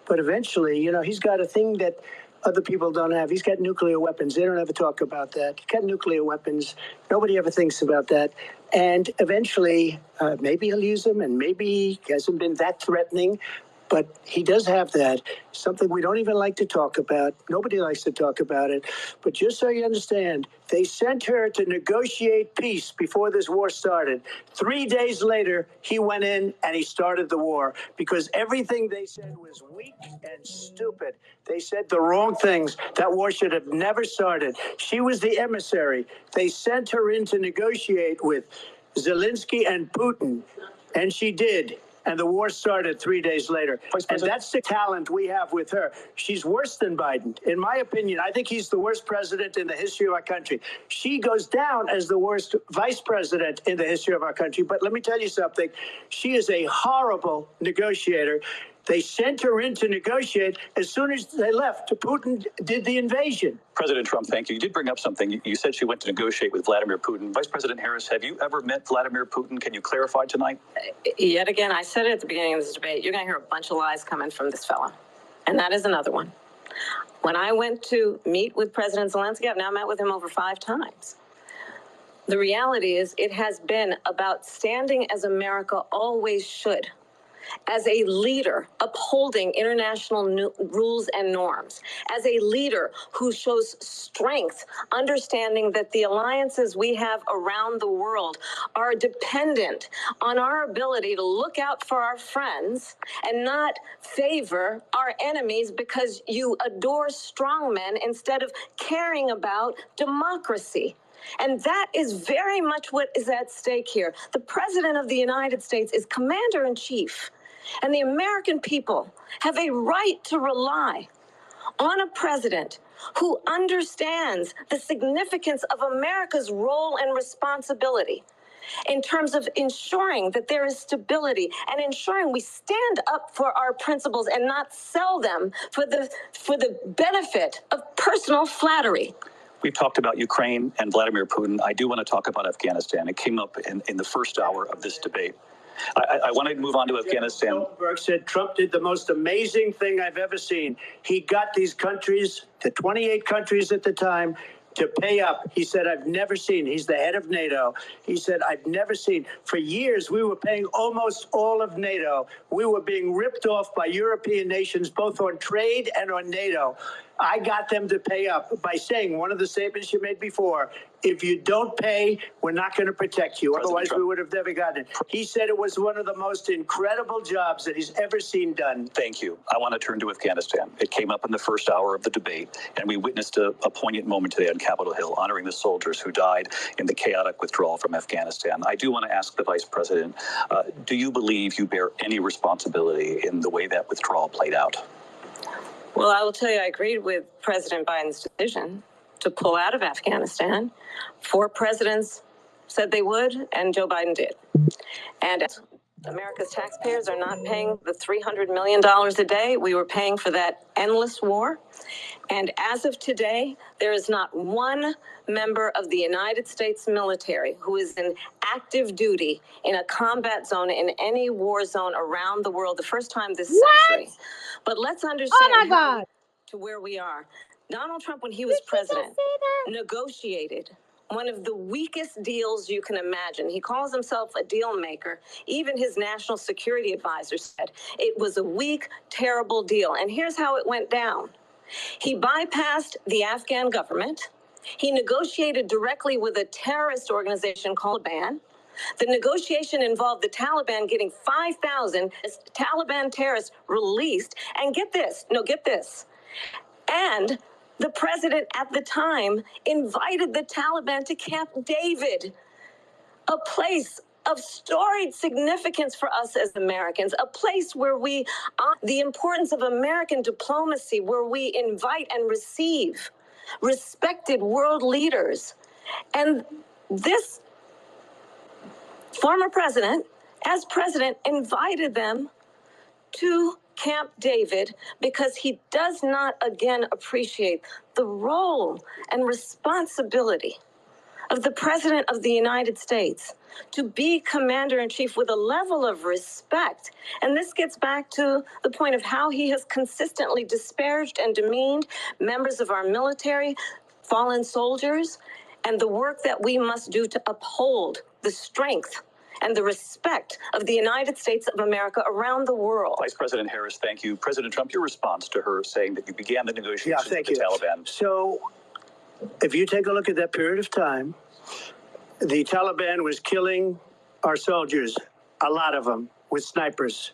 But eventually, you know, he's got a thing that other people don't have. He's got nuclear weapons. They don't ever talk about that. He's got nuclear weapons. Nobody ever thinks about that. And eventually, maybe he'll use them, and maybe he hasn't been that threatening. But he does have that, something we don't even like to talk about. Nobody likes to talk about it. But just so you understand, they sent her to negotiate peace before this war started. 3 days later, he went in and he started the war because everything they said was weak and stupid. They said the wrong things. That war should have never started. She was the emissary. They sent her in to negotiate with Zelensky and Putin, and she did. And the war started 3 days later. And that's the talent we have with her. She's worse than Biden. In my opinion, I think he's the worst president in the history of our country. She goes down as the worst vice president in the history of our country. But let me tell you something. She is a horrible negotiator. They sent her in to negotiate. As soon as they left, Putin did the invasion. President Trump, thank you. You did bring up something. You said she went to negotiate with Vladimir Putin. Vice President Harris, have you ever met Vladimir Putin? Can you clarify tonight? Yet again, I said it at the beginning of this debate, you're going to hear a bunch of lies coming from this fella. And that is another one. When I went to meet with President Zelensky, I've now met with him over 5 times. The reality is it has been about standing as America always should, as a leader upholding international rules and norms, as a leader who shows strength, understanding that the alliances we have around the world are dependent on our ability to look out for our friends and not favor our enemies because you adore strongmen instead of caring about democracy. And that is very much what is at stake here. The President of the United States is Commander-in-Chief, and the American people have a right to rely on a president who understands the significance of America's role and responsibility in terms of ensuring that there is stability and ensuring we stand up for our principles and not sell them for the benefit of personal flattery. We've talked about Ukraine and Vladimir Putin. I do want to talk about Afghanistan. It came up in the first hour of this debate. I want to move on to Afghanistan. Stoltenberg said Trump did the most amazing thing I've ever seen. He got these countries, the 28 countries at the time, to pay up. He said, I've never seen, he's the head of NATO. He said, I've never seen. For years, we were paying almost all of NATO. We were being ripped off by European nations, both on trade and on NATO. I got them to pay up by saying one of the statements you made before, if you don't pay, we're not going to protect you. Otherwise, we would have never gotten it. He said it was one of the most incredible jobs that he's ever seen done. Thank you. I want to turn to Afghanistan. It came up in the first hour of the debate, and we witnessed a poignant moment today on Capitol Hill, honoring the soldiers who died in the chaotic withdrawal from Afghanistan. I do want to ask the Vice President, do you believe you bear any responsibility in the way that withdrawal played out? Well, I will tell you, I agreed with President Biden's decision to pull out of Afghanistan. 4 presidents said they would, and Joe Biden did. And America's taxpayers are not paying the $300 million a day we were paying for that endless war. And as of today, there is not one member of the United States military who is in active duty in a combat zone in any war zone around the world, the first time this century. But let's understand to where we are. Donald Trump, when he was president, negotiated one of the weakest deals you can imagine. He calls himself a deal maker. Even his national security advisor said it was a weak, terrible deal. And here's how it went down. He bypassed the Afghan government. He negotiated directly with a terrorist organization called Taliban. The negotiation involved the Taliban getting 5,000 Taliban terrorists released. And get this. And the president at the time invited the Taliban to Camp David, a place of storied significance for us as Americans, a place where we honor the importance of American diplomacy, where we invite and receive respected world leaders. And this former president, as president, invited them to Camp David because he does not, again, appreciate the role and responsibility of the President of the United States to be commander-in-chief with a level of respect. And this gets back to the point of how he has consistently disparaged and demeaned members of our military, fallen soldiers, and the work that we must do to uphold the strength and the respect of the United States of America around the world. Vice President Harris, thank you. President Trump, your response to her saying that you began the negotiations with the Taliban. So, if you take a look at that period of time, the Taliban was killing our soldiers, a lot of them, with snipers.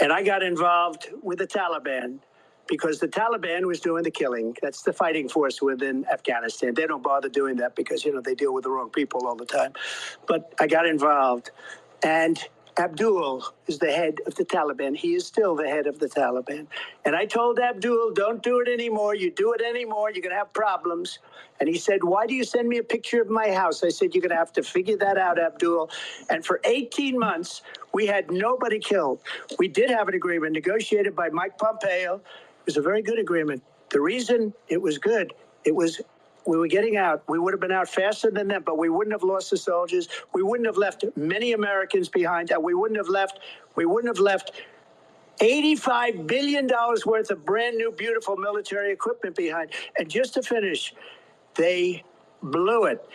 And I got involved with the Taliban because the Taliban was doing the killing. That's the fighting force within Afghanistan. They don't bother doing that because, they deal with the wrong people all the time. But I got involved. And Abdul is the head of the Taliban. He is still the head of the Taliban. And I told Abdul, don't do it anymore. You do it anymore, you're going to have problems. And he said, why do you send me a picture of my house? I said, you're going to have to figure that out, Abdul. And for 18 months, we had nobody killed. We did have an agreement negotiated by Mike Pompeo. It was a very good agreement. The reason it was good, we were getting out. We would have been out faster than them, but we wouldn't have lost the soldiers. We wouldn't have left many Americans behind. We wouldn't have left $85 billion worth of brand new, beautiful military equipment behind. And just to finish, they blew it.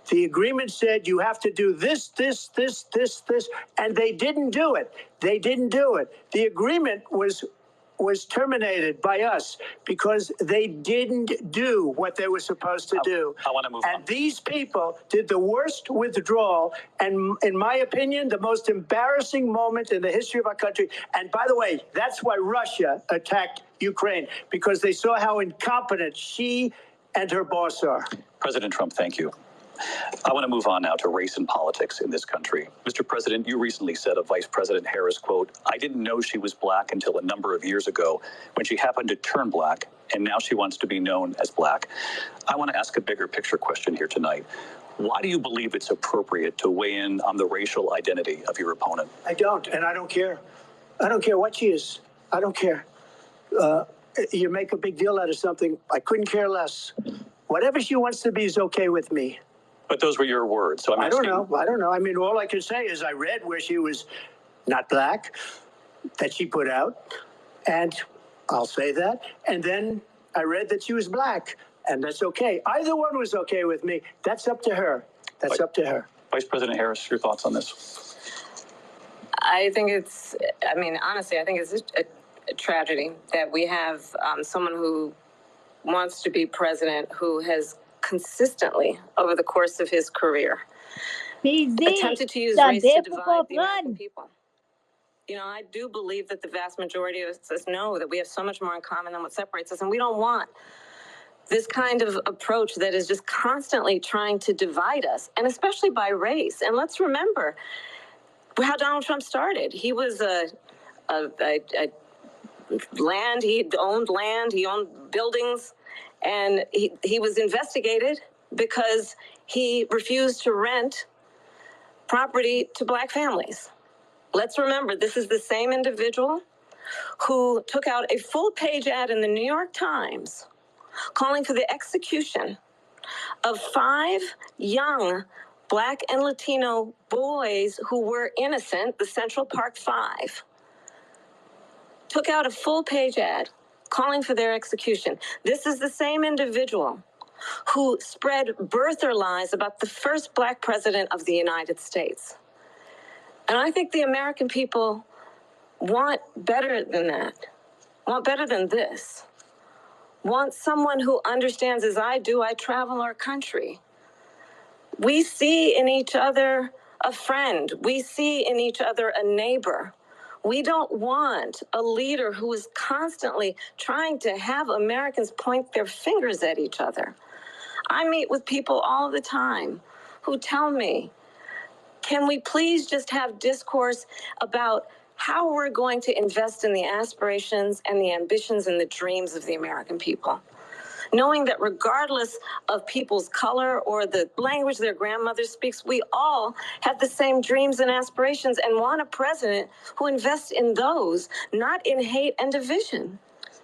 The agreement said you have to do this, and they didn't do it. They didn't do it. The agreement was terminated by us because they didn't do what they were supposed to do. I want to move on. And these people did the worst withdrawal, and in my opinion, the most embarrassing moment in the history of our country. And by the way, that's why Russia attacked Ukraine, because they saw how incompetent she and her boss are. President Trump, thank you. I want to move on now to race and politics in this country. Mr. President, you recently said of Vice President Harris, quote, I didn't know she was black until a number of years ago when she happened to turn black, and now she wants to be known as black. I want to ask a bigger picture question here tonight. Why do you believe it's appropriate to weigh in on the racial identity of your opponent? I don't, and I don't care. I don't care what she is. I don't care. You make a big deal out of something. I couldn't care less. Whatever she wants to be is okay with me. But those were your words, so I'm asking. I don't know. I mean, all I can say is I read where she was not black, that she put out, and I'll say that. And then I read that she was black, and that's okay. Either one was okay with me. That's up to her. That's up to her. Vice President Harris, your thoughts on this? I think honestly, I think it's a tragedy that we have someone who wants to be president who has consistently, over the course of his career, attempted to use race to divide the American people. I do believe that the vast majority of us know that we have so much more in common than what separates us, and we don't want this kind of approach that is just constantly trying to divide us, and especially by race. And let's remember how Donald Trump started. He was land, he owned buildings, and he was investigated because he refused to rent property to black families. Let's remember, this is the same individual who took out a full-page ad in the New York Times calling for the execution of 5 young black and Latino boys who were innocent, the Central Park 5. Took out a full-page ad calling for their execution. This is the same individual who spread birther lies about the first black president of the United States. And I think the American people want better than that, want better than this, want someone who understands, as I do, I travel our country. We see in each other a friend. We see in each other a neighbor. We don't want a leader who is constantly trying to have Americans point their fingers at each other. I meet with people all the time who tell me, can we please just have discourse about how we're going to invest in the aspirations and the ambitions and the dreams of the American people? Knowing that regardless of people's color or the language their grandmother speaks, we all have the same dreams and aspirations and want a president who invests in those, not in hate and division.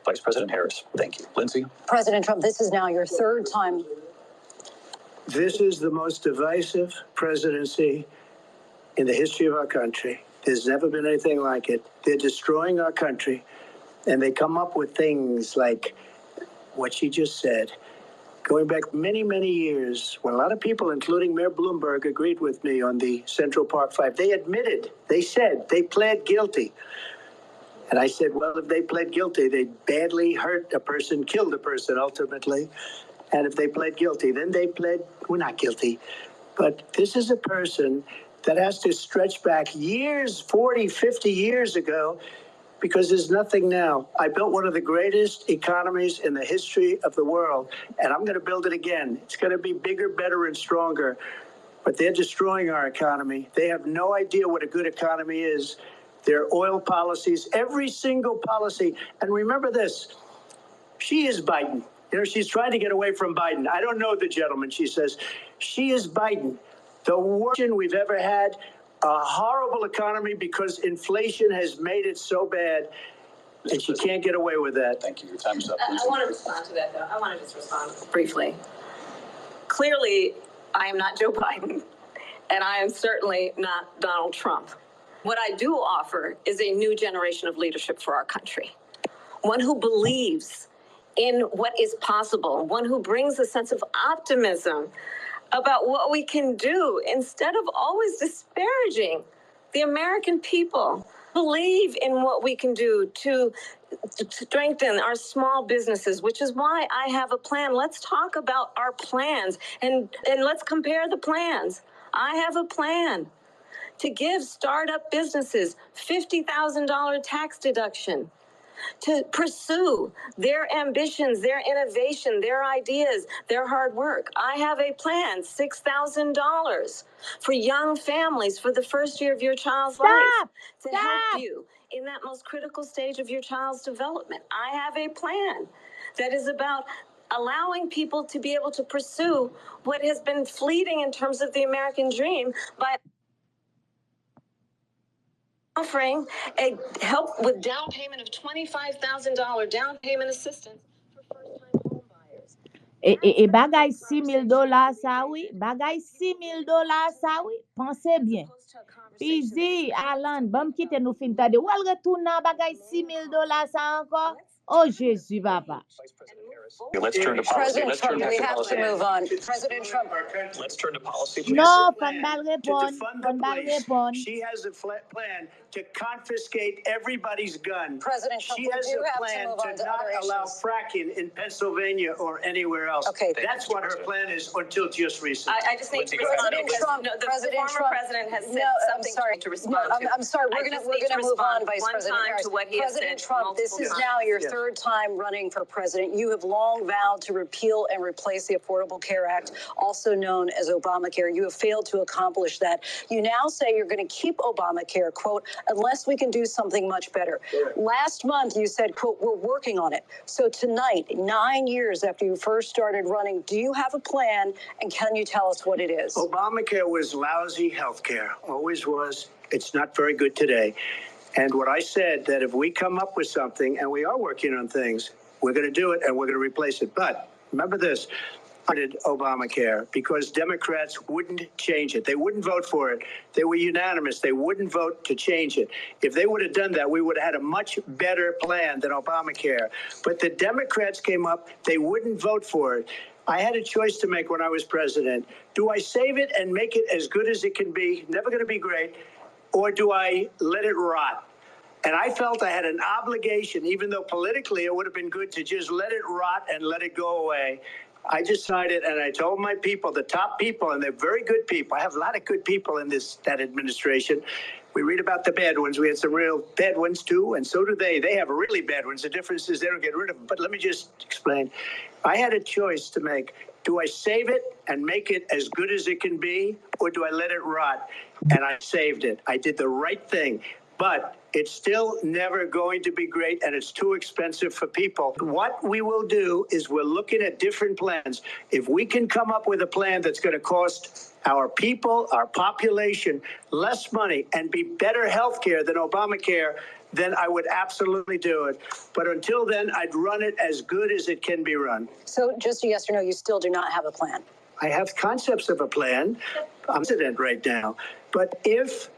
Vice President Harris, thank you. Lindsay? President Trump, this is now your third time. This is the most divisive presidency in the history of our country. There's never been anything like it. They're destroying our country, and they come up with things like what she just said. Going back many, many years, when a lot of people, including Mayor Bloomberg, agreed with me on the Central Park Five, they admitted, they said, they pled guilty. And I said, well, if they pled guilty, they badly hurt a person, killed a person ultimately. And if they pled guilty, then they pled, we're not guilty. But this is a person that has to stretch back years, 40, 50 years ago, because there's nothing now. I built one of the greatest economies in the history of the world, and I'm going to build it again. It's going to be bigger, better, and stronger. But they're destroying our economy. They have no idea what a good economy is. Their oil policies, every single policy. And remember this, she is Biden. You know, she's trying to get away from Biden. I don't know the gentleman, she says. She is Biden. The worst we've ever had, a horrible economy because inflation has made it so bad, and she can't get away with that. Thank you. Your time's up. I want to respond to that, though. I want to just respond briefly. Clearly, I am not Joe Biden, and I am certainly not Donald Trump. What I do offer is a new generation of leadership for our country, one who believes in what is possible, one who brings a sense of optimism about what we can do instead of always disparaging the American people. Believe in what we can do to strengthen our small businesses, which is why I have a plan. Let's talk about our plans and let's compare the plans. I have a plan to give startup businesses $50,000 tax deduction, to pursue their ambitions, their innovation, their ideas, their hard work. I have a plan, $6,000 for young families for the first year of your child's life to help you in that most critical stage of your child's development. I have a plan that is about allowing people to be able to pursue what has been fleeting in terms of the American dream by offering a help with down payment of $25,000 down payment assistance for first-time home buyers. Et bagay $6,000 ça oui, bagay $6,000 ça oui, pensez bien. Puis dit Alan, bon quitte nous fin tade, ou al retourner bagay $6,000 ça encore? Oh Jésus papa. Let's turn to policy. President Trump, we have to move on. President Trump. Let's turn to policy. Non, fan bal répond. She has a plan to confiscate everybody's gun. President Trump, she has a plan to not allow fracking in Pennsylvania or anywhere else. Okay. That's what her plan is until just recently. I just need to respond because the former president has said something to respond to. I'm sorry. We're going to move on, Vice President Harris. President Trump, this is now your third time running for president. You have long vowed to repeal and replace the Affordable Care Act, also known as Obamacare. You have failed to accomplish that. You now say you're going to keep Obamacare, quote, unless we can do something much better. Last month, you said, quote, we're working on it. So tonight, 9 years after you first started running, do you have a plan, and can you tell us what it is? Obamacare was lousy health care, always was. It's not very good today. And what I said, that if we come up with something, and we are working on things, we're going to do it, and we're going to replace it. But remember this, I did Obamacare because Democrats wouldn't change it. They wouldn't vote for it. They were unanimous. They wouldn't vote to change it. If they would have done that, we would have had a much better plan than Obamacare. But the Democrats came up. They wouldn't vote for it. I had a choice to make when I was president. Do I save it and make it as good as it can be, never going to be great, or do I let it rot? And I felt I had an obligation, even though politically it would have been good to just let it rot and let it go away. I decided, and I told my people, the top people, and they're very good people. I have a lot of good people in that administration. We read about the bad ones. We had some real bad ones, too, and so do they. They have really bad ones. The difference is they don't get rid of them. But let me just explain. I had a choice to make. Do I save it and make it as good as it can be, or do I let it rot? And I saved it. I did the right thing. But it's still never going to be great, and it's too expensive for people. What we will do is we're looking at different plans. If we can come up with a plan that's going to cost our people, our population, less money and be better health care than Obamacare, then I would absolutely do it. But until then, I'd run it as good as it can be run. So just a yes or no, you still do not have a plan? I have concepts of a plan. I'm president right now. But if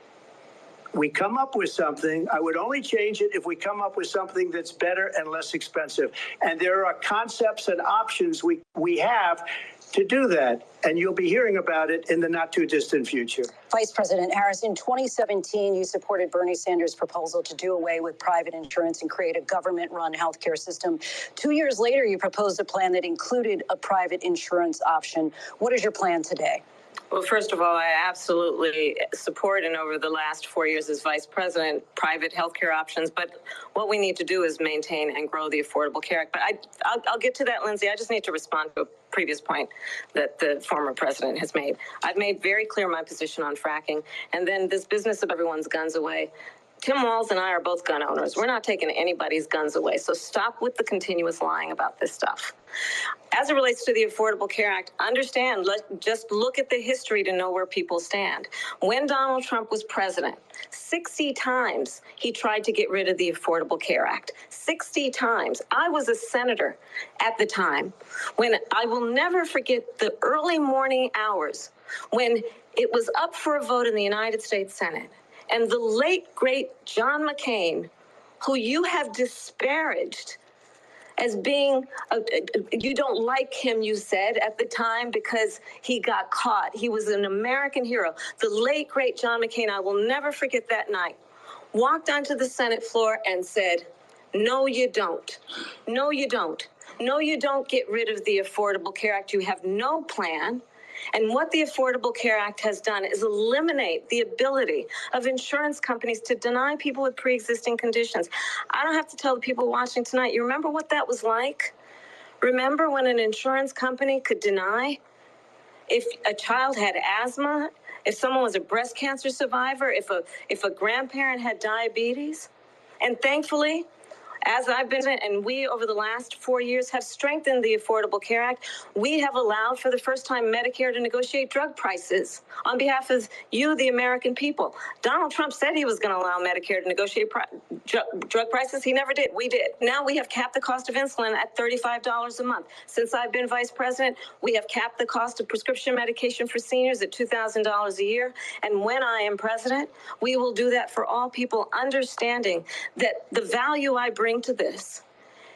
we come up with something, I would only change it if we come up with something that's better and less expensive. And there are concepts and options we have to do that. And you'll be hearing about it in the not too distant future. Vice President Harris, in 2017, you supported Bernie Sanders' proposal to do away with private insurance and create a government-run healthcare system. 2 years later, you proposed a plan that included a private insurance option. What is your plan today? Well, first of all, I absolutely support, and over the last 4 years as vice president, private healthcare options. But what we need to do is maintain and grow the Affordable Care Act. But I'll get to that, Lindsay. I just need to respond to a previous point that the former president has made. I've made very clear my position on fracking, and then this business of everyone's guns away. Tim Walz and I are both gun owners. We're not taking anybody's guns away. So stop with the continuous lying about this stuff. As it relates to the Affordable Care Act, understand, just look at the history to know where people stand. When Donald Trump was president, 60 times he tried to get rid of the Affordable Care Act. 60 times. I was a senator at the time when I will never forget the early morning hours when it was up for a vote in the United States Senate. And the late, great John McCain, who you have disparaged as being, you don't like him, you said, at the time because he got caught. He was an American hero. The late, great John McCain, I will never forget that night, walked onto the Senate floor and said, no, you don't. No, you don't. No, you don't get rid of the Affordable Care Act. You have no plan. And what the Affordable Care Act has done is eliminate the ability of insurance companies to deny people with pre-existing conditions. I don't have to tell the people watching tonight, you remember what that was like? Remember when an insurance company could deny if a child had asthma, if someone was a breast cancer survivor, if a grandparent had diabetes? And thankfully, as I've been, and we over the last 4 years have strengthened the Affordable Care Act, we have allowed for the first time Medicare to negotiate drug prices on behalf of you, the American people. Donald Trump said he was going to allow Medicare to negotiate drug prices. He never did. We did. Now we have capped the cost of insulin at $35 a month. Since I've been vice president, we have capped the cost of prescription medication for seniors at $2,000 a year. And when I am president, we will do that for all people, understanding that the value I bring to this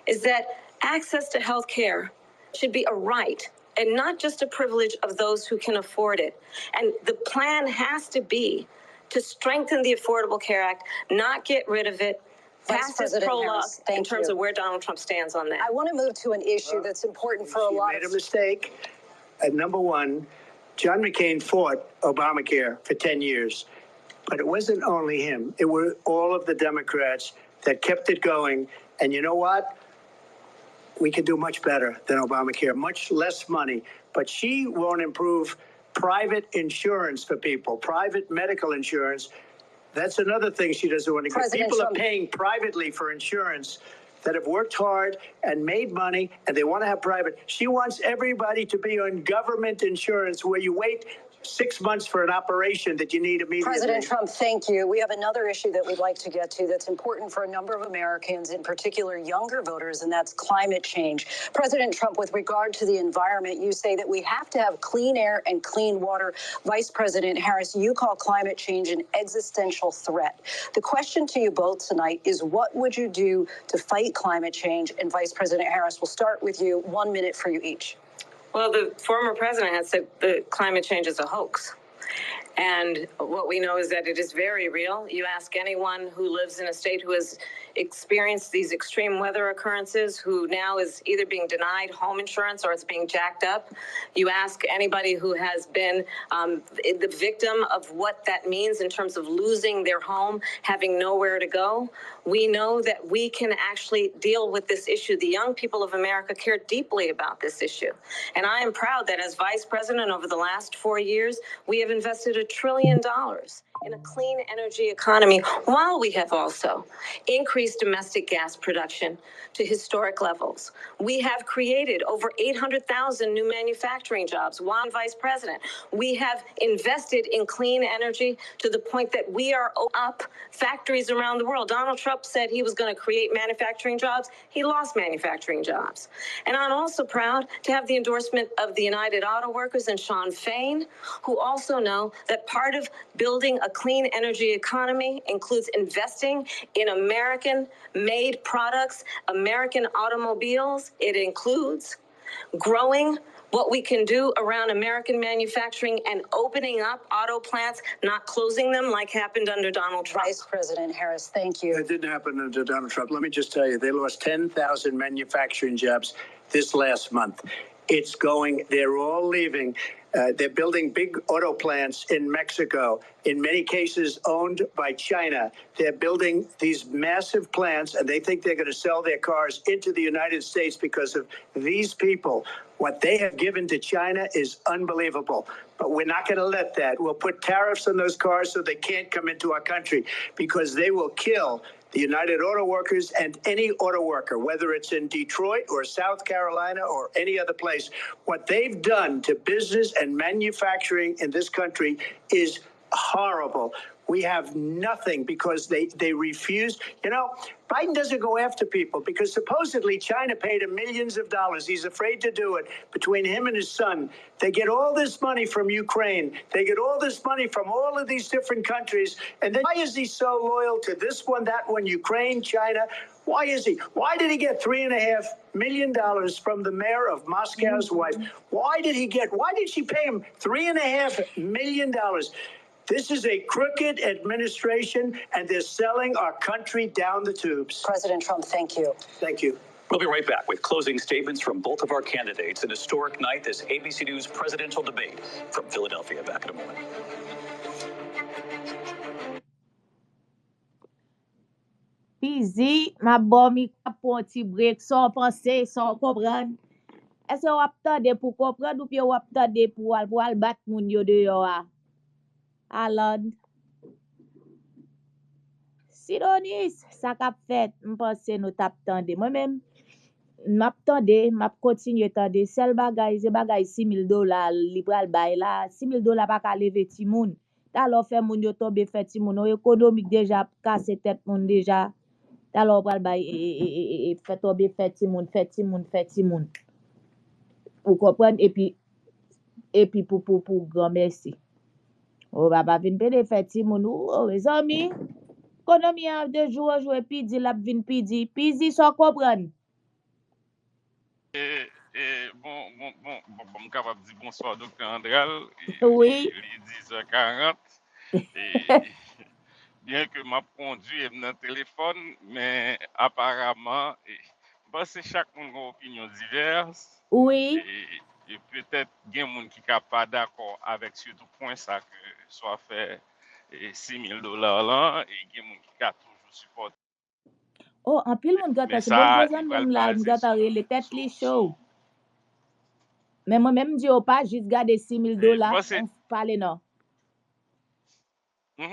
is that access to health care should be a right and not just a privilege of those who can afford it. And the plan has to be to strengthen the Affordable Care Act, not get rid of it. Pass this prologue in terms of where Donald Trump stands on that. I want to move to an issue that's important for a lot of... You made a mistake. Number one, John McCain fought Obamacare for 10 years. But it wasn't only him. It were all of the Democrats that kept it going. And you know what? We could do much better than Obamacare, much less money. But she won't improve private insurance for people, private medical insurance. That's another thing she doesn't want to get. People are paying privately for insurance that have worked hard and made money, and they want to have private. She wants everybody to be on government insurance where you wait 6 months for an operation that you need immediately. President Trump, thank you. We have another issue that we'd like to get to that's important for a number of Americans, in particular younger voters, and that's climate change. President Trump, with regard to the environment, you say that we have to have clean air and clean water. Vice President Harris, you call climate change an existential threat. The question to you both tonight is, what would you do to fight climate change? And Vice President Harris, we'll start with you. 1 minute for you each. Well, the former president has said that climate change is a hoax. And what we know is that it is very real. You ask anyone who lives in a state who has experienced these extreme weather occurrences, who now is either being denied home insurance or it's being jacked up. You ask anybody who has been the victim of what that means in terms of losing their home, having nowhere to go. We know that we can actually deal with this issue. The young people of America care deeply about this issue. And I am proud that as vice president over the last 4 years, we have invested $1 trillion in a clean energy economy, while we have also increased domestic gas production to historic levels. We have created over 800,000 new manufacturing jobs while vice president. We have invested in clean energy to the point that we are up factories around the world. Donald Trump Trump said he was going to create manufacturing jobs, he lost manufacturing jobs. And I'm also proud to have the endorsement of the United Auto Workers and Sean Fain, who also know that part of building a clean energy economy includes investing in American-made products, American automobiles. It includes growing what we can do around American manufacturing and opening up auto plants, not closing them like happened under Donald Trump. Vice President Harris, thank you. It didn't happen under Donald Trump. Let me just tell you, they lost 10,000 manufacturing jobs this last month. It's going, they're all leaving. They're building big auto plants in Mexico, in many cases owned by China. They're building these massive plants, and they think they're going to sell their cars into the United States because of these people. What they have given to China is unbelievable. But we're not going to let that. We'll put tariffs on those cars so they can't come into our country, because they will kill the United Auto Workers and any auto worker, whether it's in Detroit or South Carolina or any other place. What they've done to business and manufacturing in this country is horrible. We have nothing because they refuse. You know, Biden doesn't go after people because supposedly China paid him millions of dollars. He's afraid to do it. Between him and his son, they get all this money from Ukraine. They get all this money from all of these different countries. And then why is he so loyal to this one, that one, Ukraine, China? Why is he? Why did he get $3.5 million from the mayor of Moscow's wife? Why did she pay him $3.5 million? This is a crooked administration, and they're selling our country down the tubes. President Trump, thank you. Thank you. We'll be right back with closing statements from both of our candidates. An historic night, this ABC News presidential debate from Philadelphia. Back in a moment. Pizi, ma bomi kapon ti break, sans penser, sans comprendre. Est-ce que wap tande pour comprendre ou bien wap tande pour al bat moun yo de yo a? Alon. Sidonis, ça kap fait, m'pense nous tap tande. Moi-même, m'ap tande, m'ap continue tande. Sel bagay, c'est bagay $6,000 li pral bay la. $6,000 pa ka leve ti moun. Ta lo fait moun yo tombe fait ti moun. Économique déjà, casse tête moun déjà. Ta lo pral bay fait tombe fait ti moun, fait ti moun, fait ti moun. Vous comprenez? Et puis pour grand merci. Oh, baba vin pede fait ti moun. Oh, mes amis. Économie en 2 jours, jouer pidi, la vin pidi. Pidi, sans comprendre. Bon, capable de dire bonsoir, docteur Andral. Oui. Il est 10h40. Bien que m'a conduit dans le téléphone, mais apparemment, parce que chaque monde a une opinion diverse. Oui. Et peut-être il y a des gens qui ne sont pas d'accord avec ce point ça que soit fait $6,000 là, et il y a des gens qui ont toujours supporté. Oh, en pile moun gata, c'est bon besoin même là, gata les têtes les show. Mais moi même dis pas juste garder $6,000, on parle non. Oui,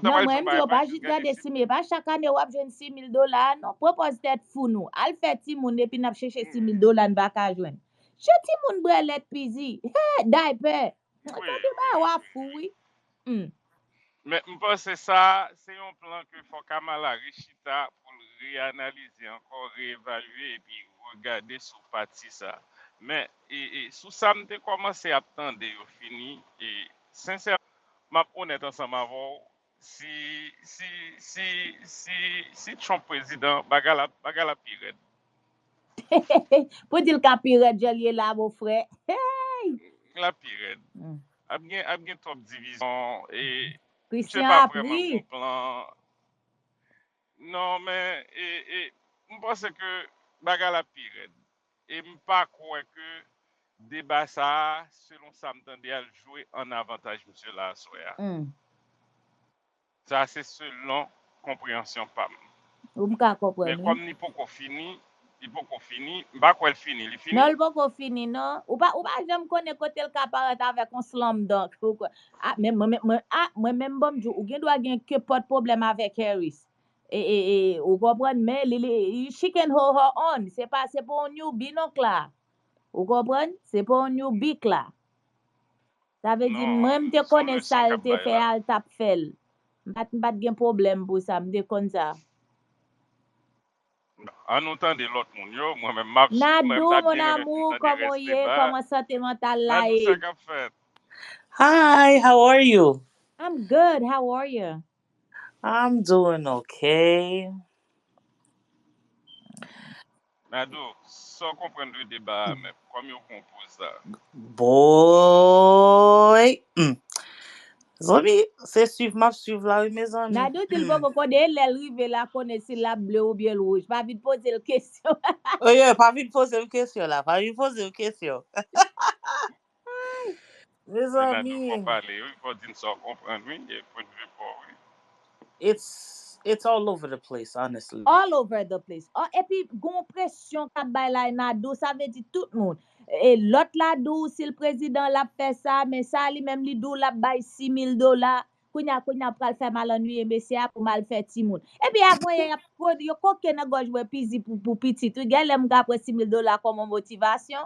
non, moi même dis pas juste garder 6,000, pas chaque année ou joindre $6,000, non, propose tête fou nous. Al fait ti moun et puis n'a chercher $6,000 n'pa ka joindre. Cheti moun brelet pizi. Diaper. Attendez ba fou oui. Mais je pense que ça, c'est un plan que faut Kamala Richita pour réanalyser, encore réévaluer et puis regarder sous partie ça. Mais sous ça, je commencé à attendre au fini et sincèrement, je honnête ensemble avant si Trump président, bagala pirate. Pour dire que pirate jelier là mon frère. Hey! La pirate. A bien top division et Christian pas a vraiment pris. bon plan. Non, mais je pense que bagala pirate. Et je ne pas croire que débat ça, selon ça, m'entendait à jouer en avantage, monsieur la soya. Ça, c'est selon compréhension pas. Ou m'ka comprendre. Mais comme il faut qu'on finisse, pas quoi il finit. Il finit. Non, il faut qu'on finisse, non. Ou pas j'aime connaître côté le caparet avec un slam dunk. Ah, mais moi même bon ou gen doit gen que pas de problème avec Harris. Et ou comprendre mais she can hold her on. C'est pour un newbie non là. Ou comprendre? C'est pour un newbie là. Ça veut dire même te connais ça te fait al tap fel. M'pat gen problème pour ça, m'te kon ça. En autant de l'autre monde, yo, moi-même, moi, Nadou, t'as mon bien aimé amour, dans des comment restes y est? débat. Comment santé mentale là Nadou, ça est? qu'a fait. Hi, how are you? I'm good. How are you? I'm doing okay. Nadou, sans comprendre le débat, mais comme on compose ça. Boy. Zombie, c'est suivre là, oui, mes amis. Nadou, il faut qu'on connaisse l'rive là, connaît si la bleu ou bien rouge. Pas vite poser la question. Oh yeah, pas vite poser une question là, pas vite poser une question. Mes Et Nadou, il faut amis, parler, il faut dire sans comprendre, oui, et point de vue pour oui. it's all over the place, honestly. All over the place. Oh, et puis, gon pression kap bay la Nadou, ça veut dire tout le monde. Et l'autre là dou, si le président l'a fait ça, mais ça li même li dou l'a bay $6,000. Kounya pral faire mal ennuyé monsieur pour mal faire ti moun. Et puis après y a yo koke nan gauche ouais pizi pour petit. Tu gars l'aime après $6,000 comme motivation.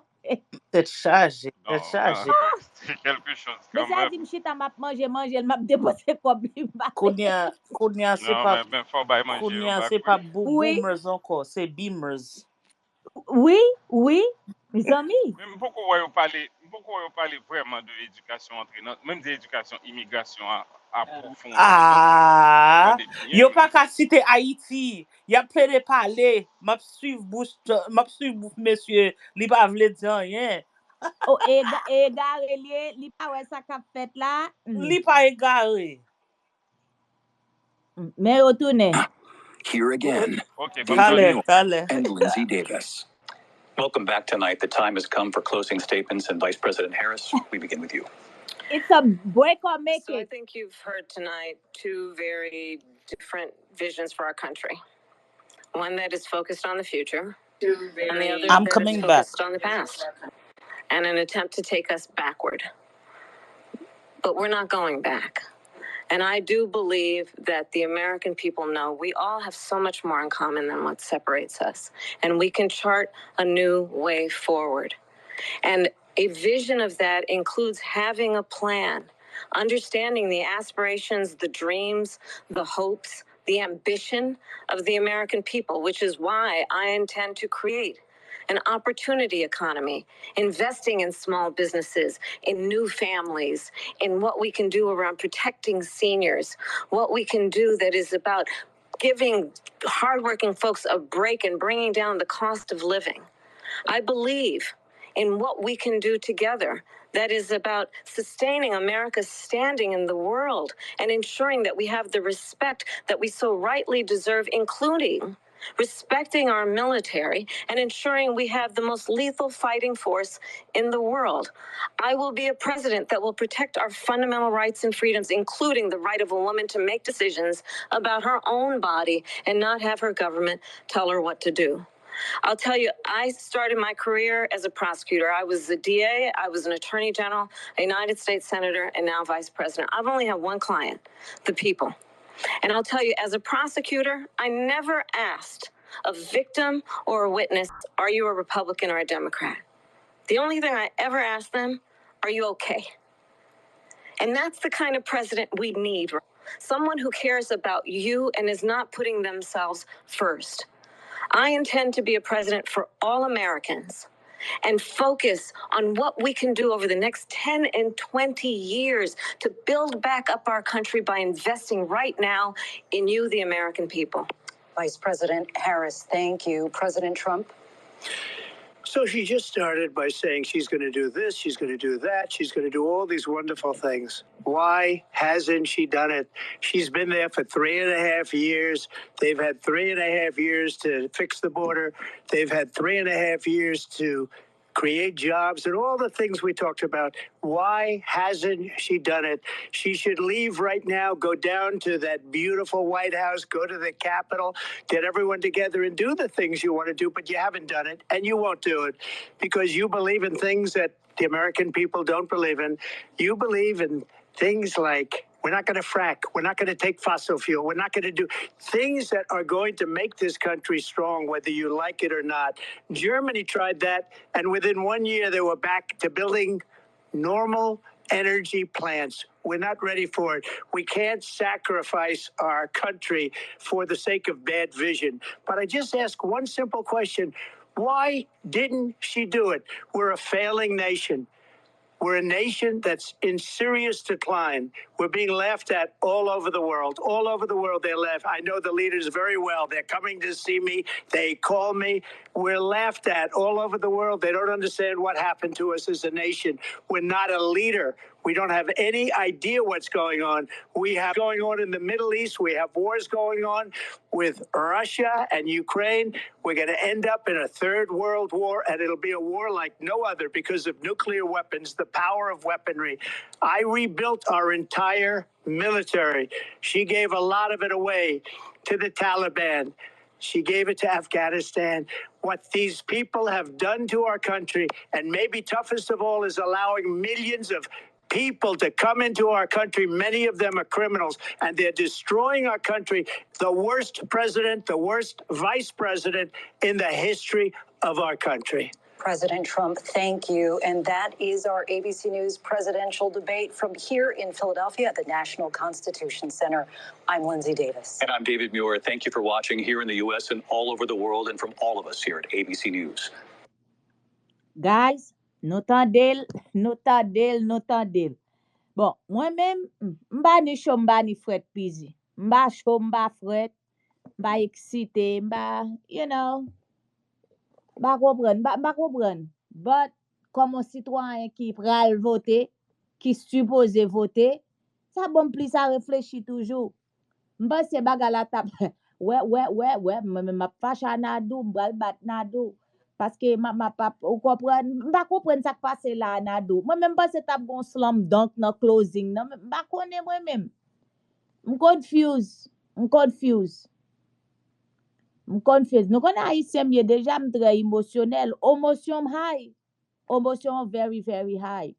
C'est chargé, c'est Non, chargé. c'est quelque chose Mais quand ça même. dit m'chita m'a manger, m'a déposer comme li Kounia, c'est Non, pas, mais faut pas manger au Kounia, bac, c'est oui. pas Oui, boomers encore, c'est beamers. oui, mes amis. Même pourquoi on parle vraiment de l'éducation entraînante, même de l'éducation immigration approfondie. Ah, Attendez bien, yo oui. pas qu'à citer Haïti. Y a plein de parler. M'a suivre monsieur, li pa vle di rien. Oh, et gare lié, li pa wè sa kap fait là. Li pa égaré. Mais retourne. Here again, Ok, Kale, kale. and Lindsay Davis. Welcome back tonight. The time has come for closing statements, and Vice President Harris, we begin with you. It's a break or make So I it. think you've heard tonight two very different visions for our country. One that is focused on the future, and the other I'm that is coming back. focused on the past, and an attempt to take us backward. But we're not going back. And I do believe that the American people know we all have so much more in common than what separates us. And we can chart a new way forward. And a vision of that includes having a plan, understanding the aspirations, the dreams, the hopes, the ambition of the American people, which is why I intend to create an opportunity economy, investing in small businesses, in new families, in what we can do around protecting seniors, what we can do that is about giving hardworking folks a break and bringing down the cost of living. I believe in what we can do together that is about sustaining America's standing in the world and ensuring that we have the respect that we so rightly deserve, including respecting our military and ensuring we have the most lethal fighting force in the world. I will be a president that will protect our fundamental rights and freedoms, including the right of a woman to make decisions about her own body and not have her government tell her what to do. I'll tell you, I started my career as a prosecutor. I was a DA, I was an attorney general, a United States senator, and now vice president. I've only had one client, the people. And I'll tell you, as a prosecutor, I never asked a victim or a witness, are you a Republican or a Democrat? The only thing I ever asked them, are you okay? And that's the kind of president we need. Someone who cares about you and is not putting themselves first. I intend to be a president for all Americans and focus on what we can do over the next 10 and 20 years to build back up our country by investing right now in you, the American people. Vice President Harris, thank you. President Trump? So she just started by saying she's going to do this, she's going to do that, she's going to do all these wonderful things. Why hasn't she done it? She's been there for 3.5 years. They've had 3.5 years to fix the border. They've had 3.5 years to create jobs and all the things we talked about. Why hasn't she done it? She should leave right now, go down to that beautiful White House, go to the Capitol, get everyone together and do the things you want to do, but you haven't done it and you won't do it because you believe in things that the American people don't believe in. You believe in things like we're not going to frack. We're not going to take fossil fuel. We're not going to do things that are going to make this country strong, whether you like it or not. Germany tried that, and within 1 year, they were back to building normal energy plants. We're not ready for it. We can't sacrifice our country for the sake of bad vision. But I just ask one simple question. Why didn't she do it? We're a failing nation. We're a nation that's in serious decline. We're being laughed at all over the world. All over the world, they laugh. I know the leaders very well. They're coming to see me. They call me. We're laughed at all over the world. They don't understand what happened to us as a nation. We're not a leader. We don't have any idea what's going on. We have going on in the Middle East. We have wars going on with Russia and Ukraine. We're going to end up in a third world war, and it'll be a war like no other because of nuclear weapons, the power of weaponry. I rebuilt our entire military. She gave a lot of it away to the Taliban. She gave it to Afghanistan. What these people have done to our country, and maybe toughest of all, is allowing millions of people to come into our country. Many of them are criminals, and they're destroying our country. The worst president, the worst vice president in the history of our country. President Trump, thank you. And that is our ABC News presidential debate from here in Philadelphia at the National Constitution Center. I'm Lindsay Davis. And I'm David Muir. Thank you for watching here in the U.S. and all over the world, and from all of us here at ABC News. Guys, nou tandel. Bon, moi-même, m'ba ni chaud, m'ba ni fret pizi. M'ba chaud, m'ba fret, m'ba excité, m'ba, m'ba kompren. But, comme un citoyen qui pral voter, qui suppose voter, ça bon pli ça réfléchit toujours. M'ba se baga la tap. Ouais, m'a facha nadou, m'bral bat nadou. Parce que ma pap ou m'ba kompren ça passe là nadou. Moi même pas c'est tap gon slam dunk dans closing non, m'ba connais moi même. M'confuse. Nous connais haïtien mieux déjà m'trè émotionnel, émotion high. Emotion very very high.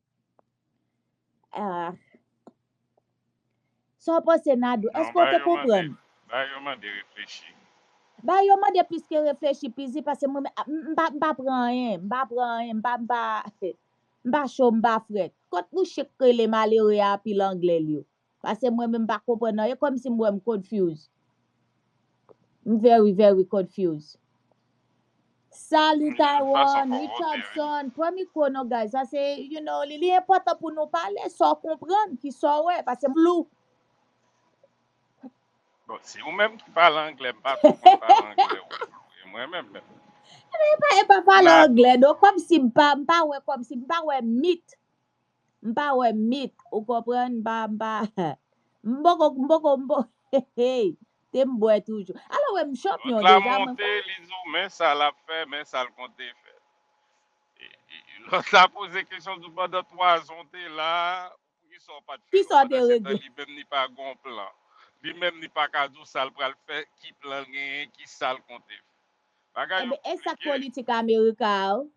So passe nadou. Est-ce que tu comprends? Yo mande réfléchir. Ba yo mande plus que réfléchir pizi parce que moi m'pa prend rien, m'pa chaud, m'pa fret. Quand vous chèque les malheureux a pi l'anglais li yo. Parce que moi même pas comprendre, yo comme si moi me confuse. I'm very very confused. Salut Taiwan, Richardson, premier kono guys, ça c'est li important pour nous parler, sans comprendre qui soit ouais parce que flou. Bon, si vous-même qui parle anglais, pas trop qu'on parle anglais. Moi-même. Pas parler anglais, donc comme si m'pa ouais mythe. M'pa ouais mythe, ou comprendre m'bo hey, t'es m'boy toujours. Alors ouais champion La déjà. montée, lisou, mais ça l'a fait, mais ça le compte fait. L'autre a posé question du bas de 3 ans, là, ils sont pas de Qui sont de lui-même ni pas gon plan. Lui-même ni pas kadou ça le pral faire qui plan gagner, qui ça le compte fait. Et ça politique américaine.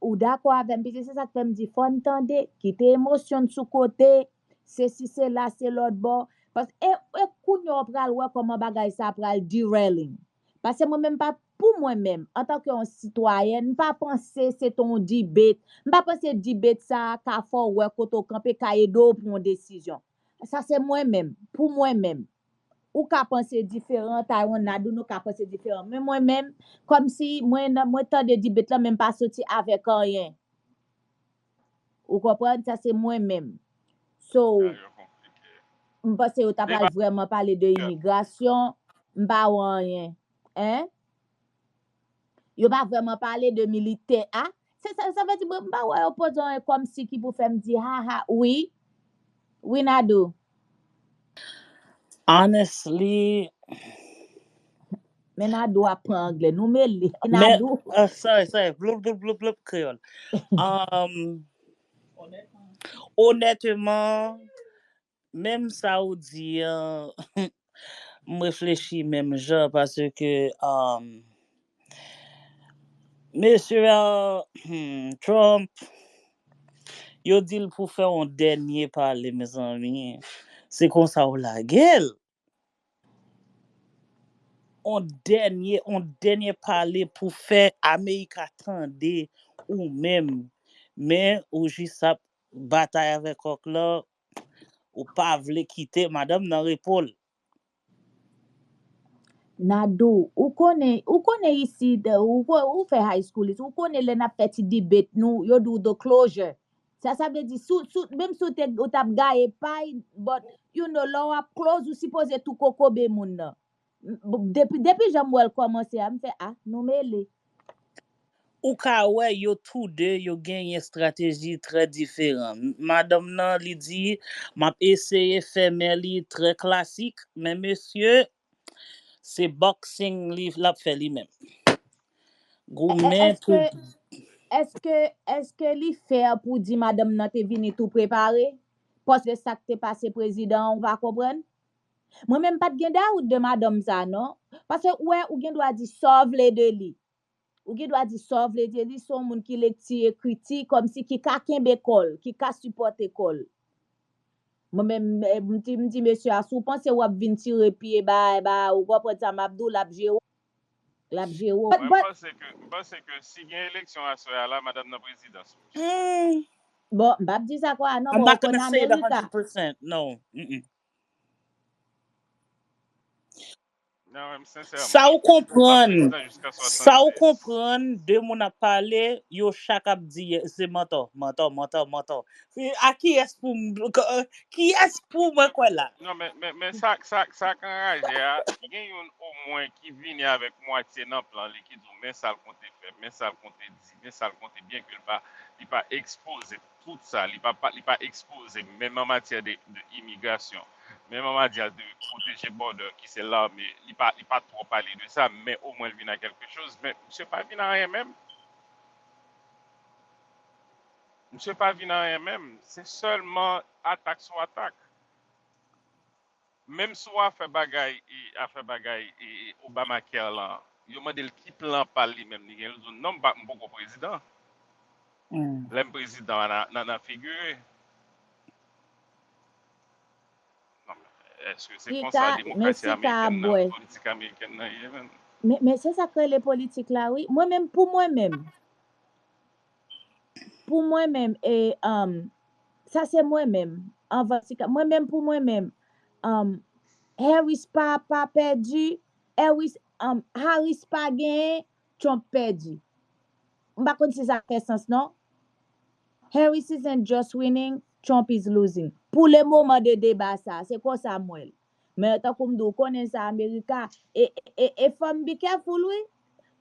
Ou d'accord avec moi, c'est ça que me dit, faut entendre, quitter émotion sous côté, c'est si c'est là, c'est l'autre bord. Parce que, kounyo pral ouais comment bagay ça pral derailing. Parce que moi-même pas, pour moi-même, en tant qu'un citoyen, pas penser c'est ton debate, pas penser debate ça, qu'a fort ouais, koto campé, kaïdo pour une décision. Ça c'est moi-même, pour moi-même. Ou ka penser différent, Taïwan nadou nous ka penser différent. Mais moi-même, comme si moi tant de debate là même pas sorti avec rien. Ou comprendre ça c'est moi-même. So, m'pense ou t'a pas vraiment parler de immigration, m'pa rien. Hein? Yo pas vraiment parler de militaire. Ah, ça veut dire m'pa ouais opposant comme si qui pour faire me dire oui nadou. Honestly, Mais nadou apprend anglais, nous mêler. nadou. Sorry, blub créole. Honnêtement, même saoudien, me réfléchis même genre parce que monsieur Trump, yo dit pour faire un dernier parler mes amis. C'est comme ça ou la gueule. Un dernier parler pour faire Amérique attendre ou même mais ou juste sa bataille avec coq là ou pas vle quitter madame dans l'épaule. Nado, ou connaît ici, ou fait high school, ou connaît le n'a fait ti debate nous, yo do the closure. Ça veut dire, même si ou tap gaye pay, but, you know, law a close ou supposé tout kokobe moun nan. Depuis j'aime commencer, à me fait, non mais le. Ou ka ouais yo tous deux yo gagne stratégie très différente. Madame nan li dit m'a essayé faire li très classique mais monsieur c'est boxing li l'a fait lui même. Gourmet pour Est-ce que li faire pour dire madame nan te vini tout préparé? Parce que ça qui te passé président, on va comprendre? Moi même pas de gen daout de madame ça non parce que ouais ou gen doit dire sauve les de li. Ou gen doit dire sauve les de li son moun qui lecture critique comme si qui ka kembe école, qui ka support école. Moi même m'ti monsieur a sou pense ou ap vinn tirer pied ba ou comprendre ça m'abdou l'a géo. Moi, je pense que si il y a une élection à ce là, madame la présidente. Bon, m'bap di ça quoi non I'm bon not on gonna say it America. 100%. No. Non, sincèrement, Ça ou la comprendre. présidente jusqu'à Ça ou 70. comprendre, deux moun a parlé, yo chaque a dit c'est mentor. À qui est-ce pour qui est-ce pour moi quoi là? Non, mais ça enrage, il y a au moins qui vient avec moitié dans le plan, qui dit, mais ça le compte fait, mais ça le compte dit, mais ça le compte bien que il pas exposer tout ça, il pas exposer, même en matière d'immigration, même en matière de protéger border, qui c'est là, mais il pas trop parler de ça, mais au moins il vient à quelque chose, mais monsieur pas vient à rien même. Monsieur pas vient à rien même, c'est seulement attaque sur attaque. Même si on a fait bagaille et Obama là, yo mandel qui plan par lui même ni gen non pas beaucoup président. Le président n'a figuré. Non, est-ce que c'est comme ça la démocratie américaine, la politique américaine nan, Mais c'est ça que les politiques là oui. Moi-même pour moi-même et ça c'est moi-même moi-même pour moi-même Harris pas perdu Harris pas gagné Trump perdu m'pa konn si ça fait sens non Harris isn't just winning Trump is losing pour le moment de débat ça c'est quoi ça moi mais tant comme nous connaît ça America et femme be careful oui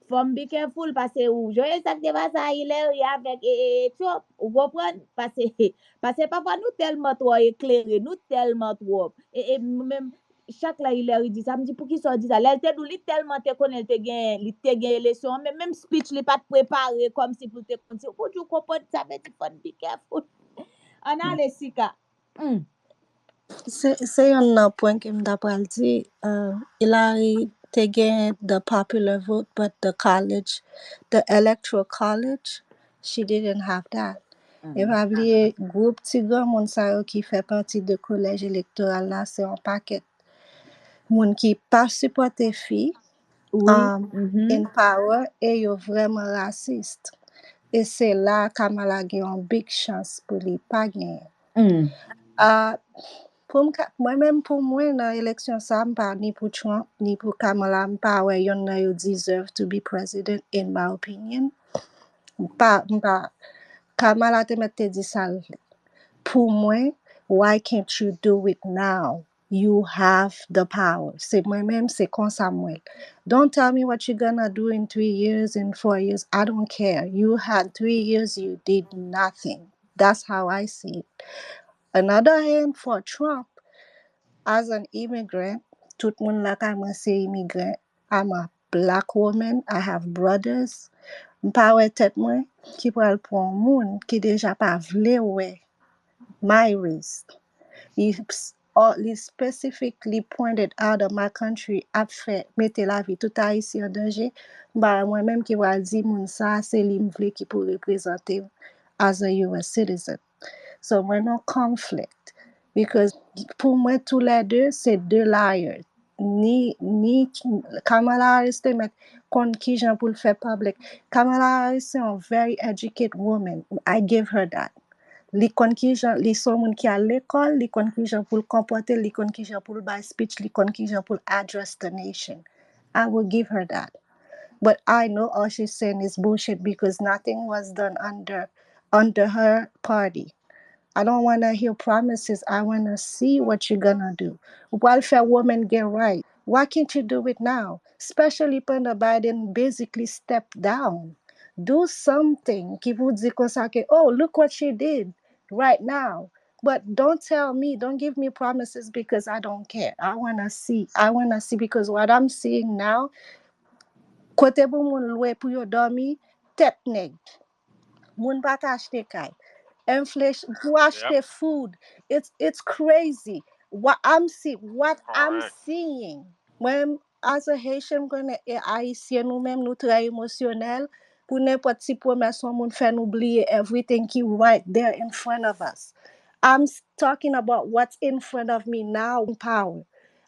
Femme be careful parce que ou je ça qui va ça il est avec Trump ou comprendre parce que parfois nous tellement trop éclairés nous tellement trop et même chaque là il dit ça me dit pour qui ça dit ça elle te dit tellement te connaît il te gain élection mais même speech il pas préparé comme si pour te pour tu comprendre ça mais tu femme be careful on a les sika C'est un point que m'dapral dit. Hillary te gain the popular vote, but the electoral college, she didn't have that. Et probably groupe tigre moun sa yo qui fait partie de collège électoral là, c'est un paquet moun qui pas supporter fi oui in power et yo vraiment raciste. Et c'est là Kamala gen une big chance pour li pas gagner. Moi-même, pour moi, dans l'élection, ça me parle ni pour Trump, ni pour Kamala, je pas ouais, yon nan yo deserve to be president, in my opinion. Kamala te mette dit ça. Pour moi, why can't you do it now? You have the power. C'est moi-même, c'est comme ça, moi. Don't tell me what you're gonna do in 3 years, in 4 years. I don't care. You had 3 years, you did nothing. That's how I see it. Another hand for Trump, as an immigrant, tout moun la ka mwen se immigrant. I'm a black woman. I have brothers. Mpa wè tèt mwen ki pral pran moun ki deja pa vle wè my race. He specifically pointed out that my country ap fè mette la vi tout Haïti en danger. Mba mwen mèm ki pral di moun sa se li m vle ki pou reprezente as a US citizen. So we're no conflict. Because pour moi, tous les deux, c'est deux liars. Ni Kamala Harris te met kon ki jan pou l fè public. Kamala Harris is a very educated woman. I give her that. Li kon ki jan, li son moun ki a l'école, li kon ki jan pou l kompote, li kon ki jan pou l bay speech, li kon ki jan pou l address the nation. I will give her that. But I know all she's saying is bullshit because nothing was done under her party. I don't want to hear promises. I want to see what you're going to do. Welfare women get right. Why can't you do it now? Especially when the Biden basically stepped down. Do something. Qui vous dit comme ça que, oh, look what she did right now. But don't tell me, don't give me promises because I don't care. I want to see. I want to see because what I'm seeing now, kote pou moun loué pou yo dormi, tête nèg. Moun pa ka achete kay. Inflation, pou achete Yep. food. It's crazy. What I'm Correct. seeing. When as a Haitian gonna Haïtien nous même nous très émotionnel pour n'importe si promesse moun fait nous oublier everything qui right there in front of us. I'm talking about what's in front of me now. Power.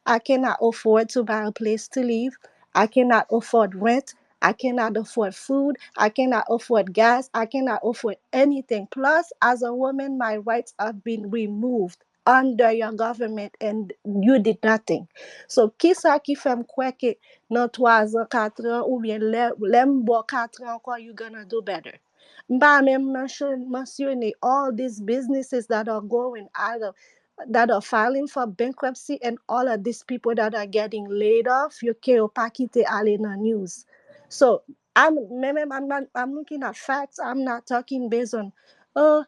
I cannot afford to buy a place to live. I cannot afford rent. I cannot afford food. I cannot afford gas. I cannot afford anything. Plus, as a woman, my rights have been removed under your government and you did nothing. So, qui ça qui fait me croire que dans 3 ans, 4 ans, ou bien l'aime 4 ans encore, you're gonna do better. Mba même mentionner all these businesses that are going out of that are filing for bankruptcy and all of these people that are getting laid off, you can't pakite ale in the news. So I'm looking at facts. I'm not talking based on, oh,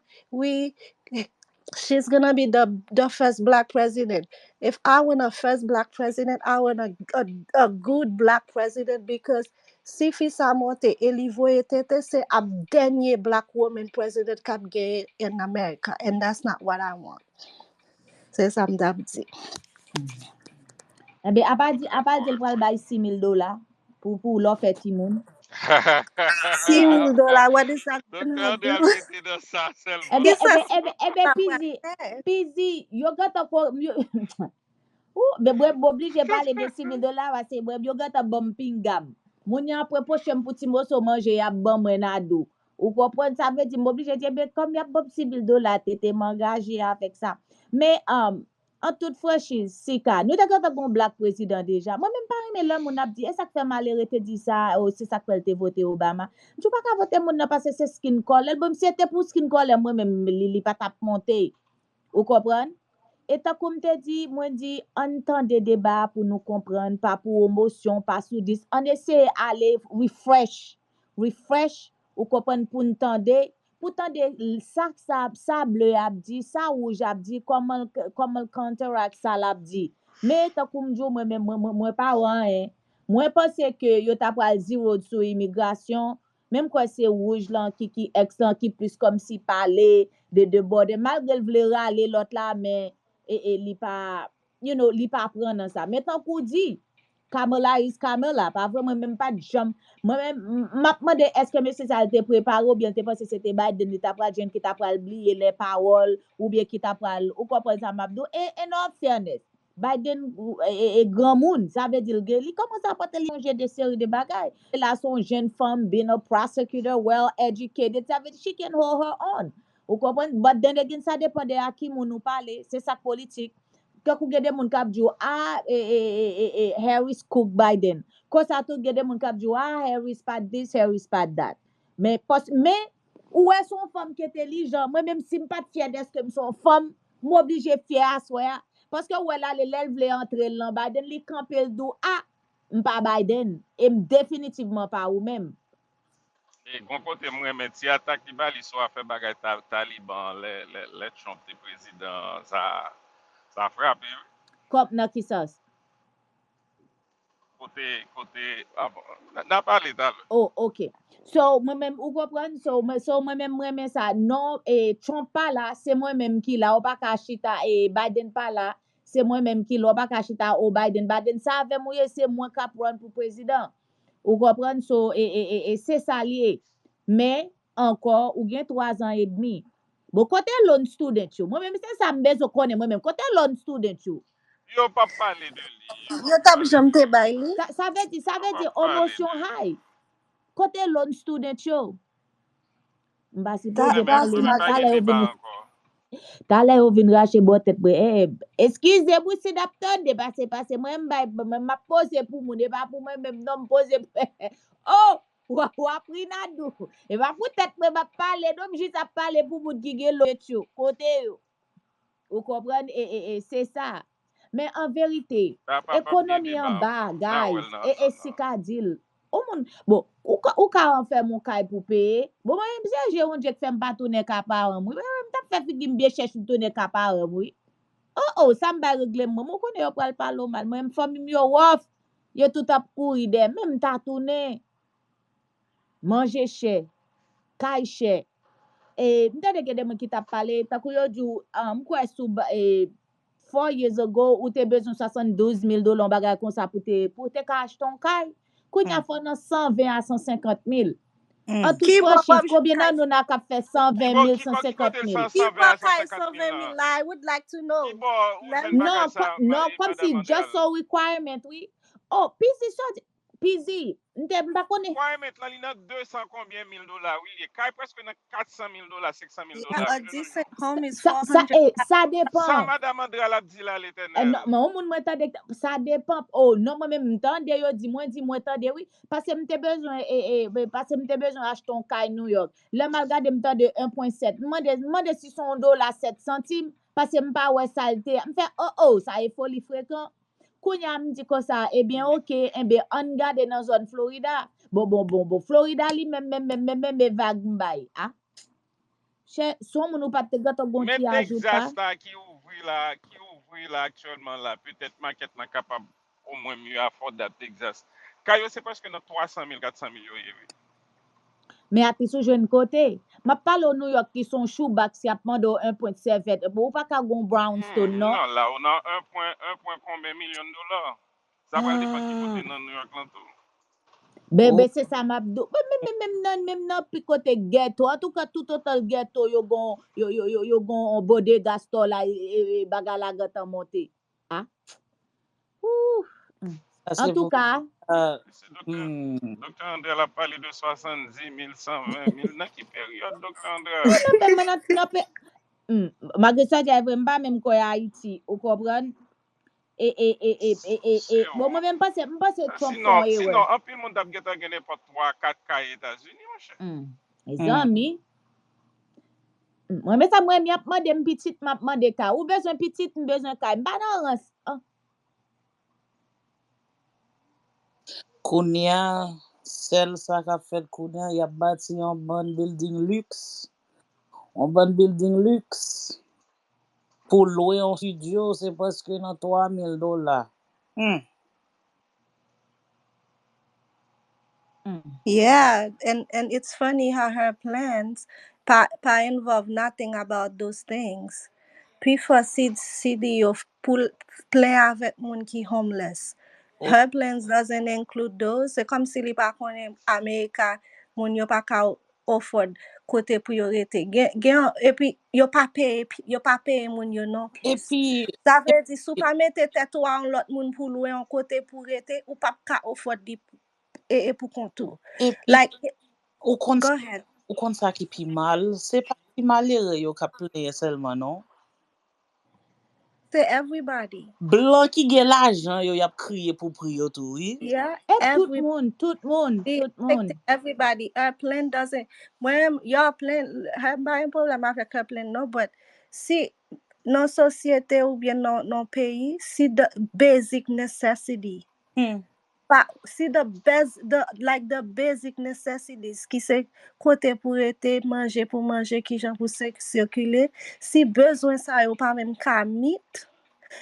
she's gonna be the first black president. If I want a first black president, I want a good black president because si fisa monte elivo etete se a denye black woman president kap gen in America, and that's not what I want. C'est ça m'dap di. Eh bien, a pas dit le pral bay $6,000 pour l'offre Timoun. $6,000, what is that Docteur gonna André do? a pété dans ça Eh seulement. bien, Qui ça Pizzi, yo gata ko, mais moi, m'oblige parler de $6,000 parce que moi, yo gata bon pingam. Moun yon apre poche m'pouti moso manger ya bon mwen ado. Ou comprendre ça veut dire m'oblige dire ben comme y a bon $6,000 t'étais m'engager avec ça. Mais en toute franchise, c'est ka nous t'as bon black président déjà. Moi même pas aimer l'homme mon a dit et ça fait malheureux te dit ça c'est ça que te voter Obama. Tu pas ka voter moun parce que c'est skin color. Bon c'était pour skin color moi même li pas tap monter. Ou comprendre? Et tant comme te dit, moi dit, on entend des débats pour nous comprendre, pas pour émotion, pas sous 10. On essaie d'aller refresh, ou comprendre pour entendre, pour entendre ça bleu a dit, ça rouge a dit, comment counteract ça l'a dit. Mais tant comme dit, moi pas hein. Moi pense que yo t'a pral zéro sur immigration, même quand c'est rouge là qui excellent qui plus comme si parler de bord malgré le vle râler l'autre là mais et li pas li pas prendre ça mais tant qu'on dit Kamala is Kamala pas vraiment même pas de jambe moi même m'a demandé est-ce que monsieur ça était préparé ou bien t'es pensé c'était Biden qui t'a pral jeune qui t'a pral oublier les paroles ou bien qui t'a pral ou comprendre ça m'a dit et non fairness Biden et grand monde ça veut dire il commence à porter changer des séries de bagages là son jeune femme being a prosecutor well educated ça veut dire she can hold her own. Vous comprenez? But then again, ça dépend de à qui nous parle. C'est ça politique. Quand vous avez des gens qui disent Harris cook Biden. Quand ça tout des gens qui disent Harris pas this, Harris pas that. Mais où est son femme qui est intelligente? Moi même si je pas fière de ce que son femme, m'oblige fière à soi parce que ouais là l'élève veut entrer là Biden li camper le dos pas Biden et définitivement pas ou même. Et kon kote mwen men ti atak ki ba li so a fait bagay Taliban, les Trump te président, ça frappe. Comme dans qui sens? Côté, ah bon, n'a parlé d'al. Oh, ok. So, moi-même, ou comprendre? So moi-même, ça. Non, et Trump pas là, c'est moi-même qui là, ou pas kachita, et Biden pas là, c'est moi-même qui là, ou pas kachita, ou Biden. Biden, ça avait moi, c'est moi qui prendre pour président. Ou comprendre? So, et c'est ça lié. Mais, encore, ou bien 3 ans et demi. Bon, côté loan student, yo. Moi-même, c'est ça, mais je connais moi-même. Côté loan student, yo. Yo pas parler de lui. Yo Yo pas tap parler jam de te lui. bay li. Ça veut dire, ça On veut va dire parler emotion de lui. high. Côté l'on student yo. M'ba Mais supposé mais That's parler, nous mais not pas t'as gagné l'air débat venu, encore. t'as l'air venu racher botte pour excusez-moi si d'aptendre parce que moi m'a posé pour mon débat pour moi même non me poser oh ou appris nadou et va peut-être me m'a parler non juste à parler pour moun qui gen l'autre côté yo. Vous comprenez? Et c'est ça. Mais en vérité, Pas gagné économie en débat bas, encore. Non guys, well non et ça c'est non. qu'à dire. Bon, ou ka en fait mon caille pour payer. Bon, moi, j'ai un Dieu qui fait pas tourner capable, moi. M'ta fait figi bien chercher tourner capable, moi. Oh, ça m'a régler moi. Moi connais pas le parler mal. Moi, famille yo wof. Yo tout a pourri de même ta tourner. Manger cher, caille cher. Et m'tade que des gens qui t'a parlé, t'as que yo dit, quoi sous 4 years ago, ou te besoin 72 000 $ bagay comme ça pour te acheter ton caille. Kounya Hmm. fò nan 120 à 150 000. En Hmm. toute Ki bo franchise, Bob combien Kay, nan nou na kap fait 120 000, Qui 150 côté le 000? 120 à 150 000 120 000 là? la, I would like to Qui know. bon ou Let jeune me bagage Non, ça non, comme madame si just Andréal? so requirement, oui. Oh, PZ, so, PZ, m'pa konnen. Ouais, maintenant, il y a 200 combien mille dollars, oui. Et quand presque 400 000 $, 600 000 yeah, $, a oui, de nos decent jours. home is 400. Ça Ça, dépend. madame Andréal a dit là, Non, l'éternel. mais on moun mwen tande, ça dépend. Oh, non, moi même m'tande yo di moi tande oui parce que m'te besoin parce que m'te besoin acheter un caille New York. Le mal gade m'tande 1.7. M'mande si son dollar 7 centimes parce que m'pa ouais saleté. M'fait oh, ça est folie fréquent. Kounya m'di comme ça, eh bien OK, eh bien on gade dans zone Florida. Bon, Florida li même vague m'bay, ah. Son moun ou pas te gâteau gon Mais ti ajoute pas. Texas là, qui ouvre là actuellement là, peut-être market n'est capable au moins mieux afforder Texas. Car c'est parce que dans 300 000, 400 000 €. Mais à ti sou jwen côté. Ma parle au New York qui sont shoeback si ap mando 1.7. Bon, ou pas ka gon brownstone, non? Non, là, on a 1 combien millions de dollars. Ça va dépendre qui côté dans New York là tout. Bébé, Oh. c'est ça m'a do. Même nan pi côté ghetto. En tout cas, tout total ghetto, yo gon bode gasto la, bagala gata monte. Ah? Ouh. Ça, En c'est tout pour... cas, C'est hmm. docteur André a parlé de 70 000, 120 000. Dans quelle période, docteur André? nan pe, malgré ça, j'avais pas même quoi Haïti, ou comprendre? C'est Bon, moi, où? même pas, Trump Sinon, font erreur. en plus, le monde a gagné pas 3, 4 cas aux États-Unis, mon cher. Les Hmm. amis, moi, mais ça, moi, m'y a demandé un petit, m'a demandé ka. Ou besoin petit, besoin ka. M'pa nan ras. Kounia, celle ça qu'a fait Kounia, il a bâti un bon building luxe. Un bon building luxe. Pour louer un studio, c'est presque dans 3 000 $. Hmm. Yeah, and it's funny how her plans pa involve nothing about those things. Puis for CD of pull play avec moun ki homeless. Oh, Her plans doesn't include those. C'est comme si li pa konen Amerika moun yo pa ka afford kote pou yo rete. Et puis yo pa pay moun yo non et plus. puis, Ça veut dire sou pa mette tête ou an lot moun pou louer an kote pou rete ou pa ka afford di et pour contour. et puis, Like, au compte, go ahead. au compte ça qui pi mal, c'est pas pi malheureux yo ka play seulement, non? C'est everybody. Blanc qui gen l'argent, yo y a crié pour prier tout, oui? Yeah, Et tout everybody. moun. Everybody. Her plan doesn't. When your plan, her pas un problème avec her plan, no, but si non société ou bien non pays, si the basic necessity. Hmm. But see the basic necessities qui c'est côté pour être manger qui j'en pour circuler si besoin ça yo pas même ka meet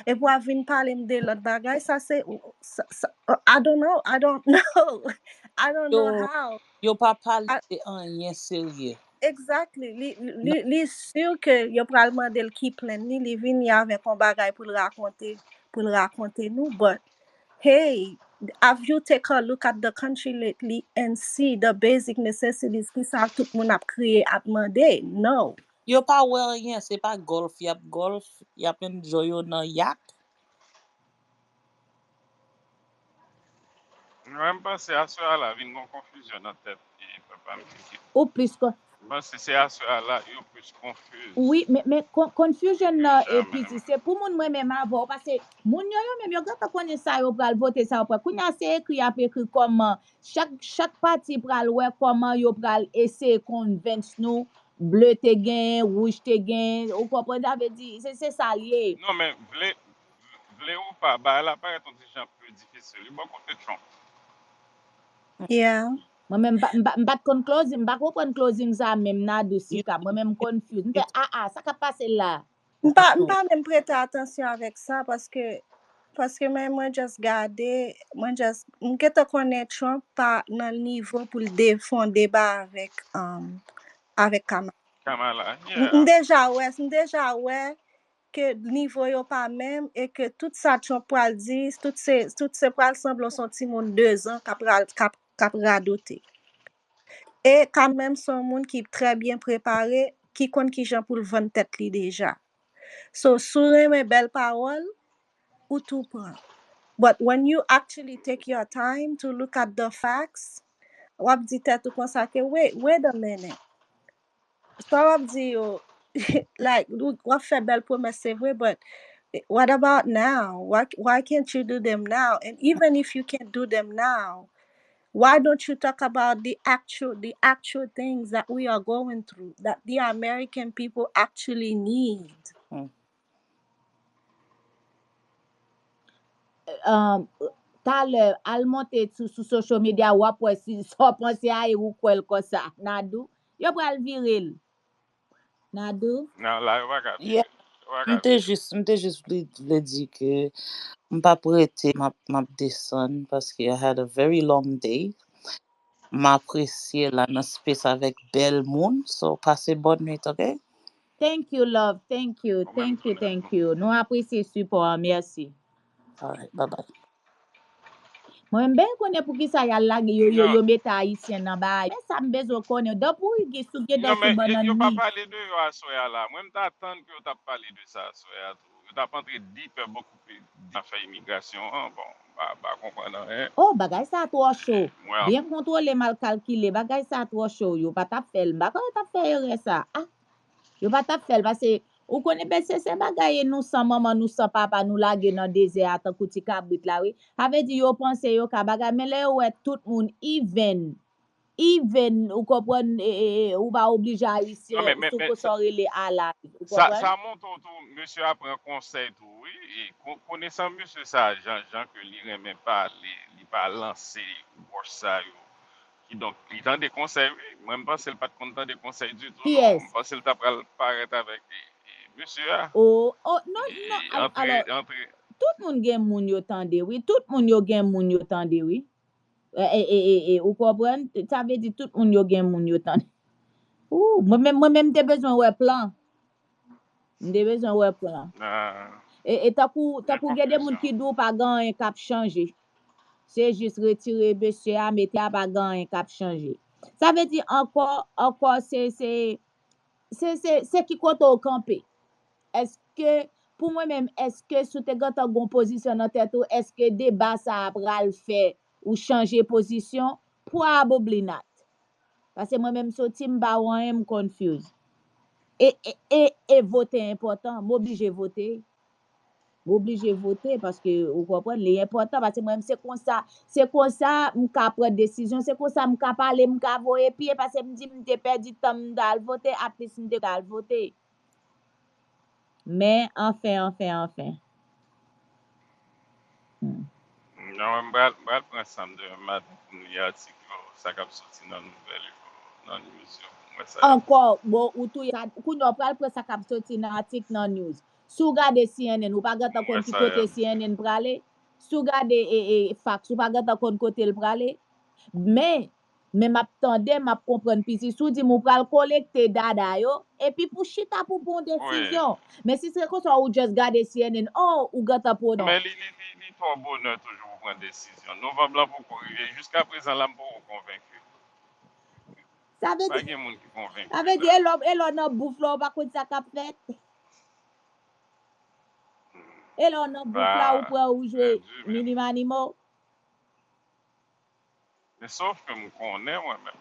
et pour venir parler de l'autre bagage ça c'est I don't know I don't know I don't know Yo, how yo pas parlé I, de rien sérieux. exactly Non, li sûr que yo pral demander qui plein li vini avec un bagage pour le raconter nous but hey, have you take a look at the country lately and see the basic necessities qui ça tout le monde a créé à demander? No. yo pas ouais rien, c'est pas golf, y a golf, y a plein de joyo dans yacht. Même pas c'est à cela là, il y a une confusion dans la tête. Et papa me dit, Ou plus que c'est à cela là, il y a plus confuse oui, mais confusion que là et jamais. puis c'est pour moun moi même avant parce que moun yo même yo gata connaît ça yo pral voter ça après kounya c'est écrit a écrit comment chaque parti pral ouais comment yo pral essayer convaincre nous bleu te gain rouge te gain ou comprenez ça veut dire c'est ça lié. Non mais vle ou pas, bah elle apparaît un petit peu plus difficile. Il y a beaucoup de Trump. Yeah. Moi même m'bat kon closing m'bat comprendre closing ça même na dossier You, ka moi même confuse you, m'fait ça ka passer là. M'pa même prêter attention avec ça parce que même moi just garder moi just m'geta connaître Trump pas dans le niveau pour le défendre débat avec Kamala. Kamala, yeah. Déjà ouais que niveau yo pas même et que tout ça Trump pral dire tout ces pral semble son petit monde 2 ans cap radoter. Et quand même son monde qui est très bien préparé qui compte qui gens pour le vendre tête li déjà. So souvent mes belles paroles ou tout prend. But when you actually take your time to look at the facts, wap di tête ou kon sa ke wait a minute. So wap di yo like wap fait belle promesse c'est vrai but what about now? Why can't you do them now? And even if you can't do them now, why don't you talk about the actual things that we are going through that the American people actually need? T'as l'heure al monter sous social media ou après si so penser à ou quoi comme ça nadou yo pral virer nadou Non, là, il va yeah. virer. Il va virer. M'te juste vle dire que m'pa prêter m'a descendre parce que I had a very long day. M'apprécier là dans space avec belle moun. So passez bonne nuit, OK? thank you love thank you Au même temps. nous apprécier support merci All right, bye-bye. moi ben connais pour qui ça y a là Non, yo met haïtien dans ba mais ça me besoin connait donc pour qui sou dans non, sous mais banan il ne pas ni parler de yo à soya là. Moi, je t'attends que tu parlé de ça à soya. Tu as entré deep beaucoup plus dans fait immigration. Hein? Bon, bah, comprendre. Hein? oh bagay ça trop chaud Moi, bien contrôlé mal calculé bagay ça trop chaud yo pas t'a fait ba t'a fait ça yo pas t'a fait parce que ou connaît ben c'est bagay nous sans maman nous sans papa nous laguer dans désert tant kouti kabrit là oui avait dit yo pense yo ka bagay mais là ouais tout monde even ou comprendre ou pas obligé non, haïtien sous ko sorele à la ou comprendre ça monte autour. Monsieur apprend conseil tout, oui. Et connaissant monsieur ça, Jean que lui remet pas, il pas lancé pour ça. Qui donc, il donne des conseils, oui. Même pas, c'est pas content des conseils du tout, qui non. est Parce qu'il t'a paraître avec monsieur, hein. oh non Et alors entre, tout monde gen moun yo tande oui tout monde yo gen moun yo tande oui ou comprendre ça veut dire tout monde yo gen moun yo tande ou moi même t'ai besoin ouais plan m'te besoin ouais plan et t'as pour gen des moun qui dou pas gan cap changer c'est juste retirer monsieur a mettre a pas gan cap changer ça veut dire encore c'est qui compte au camper est-ce que pour moi-même est-ce que sous te gata gon position dans tête ou est-ce que débat ça pral fait ou changer position probably not parce que moi-même sorti m'ba wan me confuse et voter important m'obligé voter parce que vous comprenez les important parce que moi c'est comme ça m'ka prendre décision c'est comme ça m'ka parler m'ka voyer pied parce que me dit m'te perdu temps m'dal voter à plus m'te dal voter mais enfin non, je vais prendre ça de matin pour nous article, ça qui a sorti dans la nouvelle, dans la news. encore bon ou tout ça kounyo pral prend ça k'ap sorti dans article dans news sou gade CNN ou pas gata kon ki côté CNN prale sou gade fax ou pas gata kon côté l prale mais m'a tande m'a comprendre puis si sou di mou pral collecter data yo et puis pour chita pour bon décision mais si c'est comme ça ou just gade CNN oh ou gata pour non mais il faut bonheur toujours pour prendre décision. Novembre là pour corriger. Jusqu'à présent là pour convaincu. ça veut Pas dire de monde qui convaincu. ça veut dire l'on nan bouffe là pas kon ça k'ap fait et l'on nan bouffe là ou prend ou jouer mini manimo Mais sauf que je connais moi-même.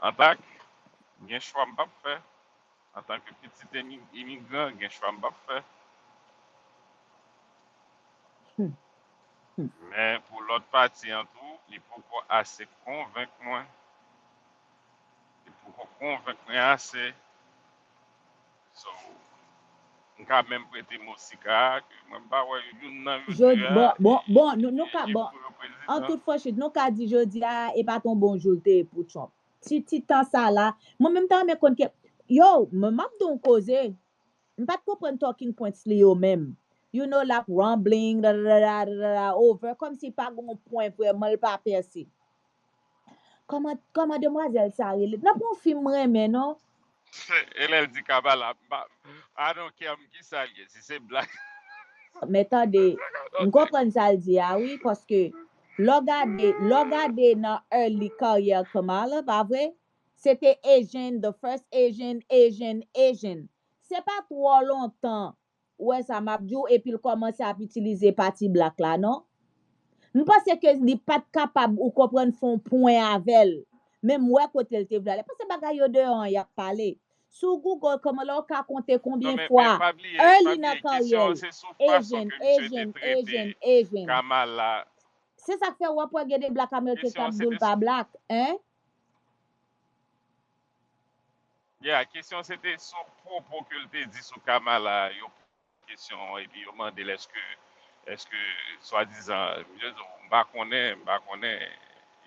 En tant que j'ai un choix que je ne faire. En tant que petit immigrant, j'ai un choix que je ne faire. Hmm, hmm. Mais pour l'autre partie en tout, il faut pas assez convaincre moi. Il faut pas convaincre moi assez. So, je vais même prêter mon cigare. Je ne vais pas voir une dans Bon, pour le en président. toute franchise, nous ka dit jodi a et pas ton bonjour te pour Trump. Si temps ça là, moi même temps me konn que yo, m'a don cause, m'pas comprendre talking points li yo même. You know like rumbling over comme si pas gon point vraiment le pas percer. Comment demoiselle ça relè? N'a pas un film remè non? Elle dit Kabbalah. I don't care qui ça y est. Si c'est black. Mais attendez, on comprend ça le dit ah oui parce que logade dans early career Kamala, pas vrai? C'était Asian, the first Asian. C'est pas trop longtemps ouais ça m'a dit et puis il commence à utiliser parti black là non? Je pense que li pas capable ou comprendre font point avec même ouais côté le te vle parce que bagay yo dehors y a parlé sur Google comment là ka compter Non, combien mais fois pas oublier, early dans question, carrière c'est sous façon Asian que monsieur était traité Kamala. c'est ça que fait ouais pour regarder black américain Question, cap doule c'était pas sous, black hein question, c'était sous propos que le dit sous Kamala, yo question, et puis yo demandé est-ce que, soi-disant, je dis, connais,